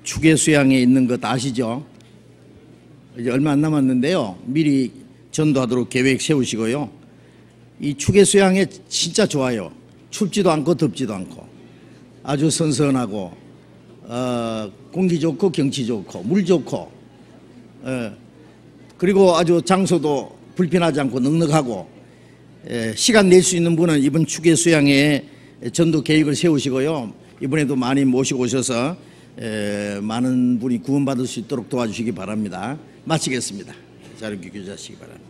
추계 수양에 있는 것 아시죠? 이제 얼마 안 남았는데요. 미리 전도하도록 계획 세우시고요. 이 추계 수양에 진짜 좋아요. 춥지도 않고 덥지도 않고 아주 선선하고 공기 좋고 경치 좋고 물 좋고 그리고 아주 장소도 불편하지 않고 넉넉하고 시간 낼 수 있는 분은 이번 추계 수양에 전도 계획을 세우시고요. 이번에도 많이 모시고 오셔서 많은 분이 구원받을 수 있도록 도와주시기 바랍니다. 마치겠습니다. 자료 교제하시기 바랍니다.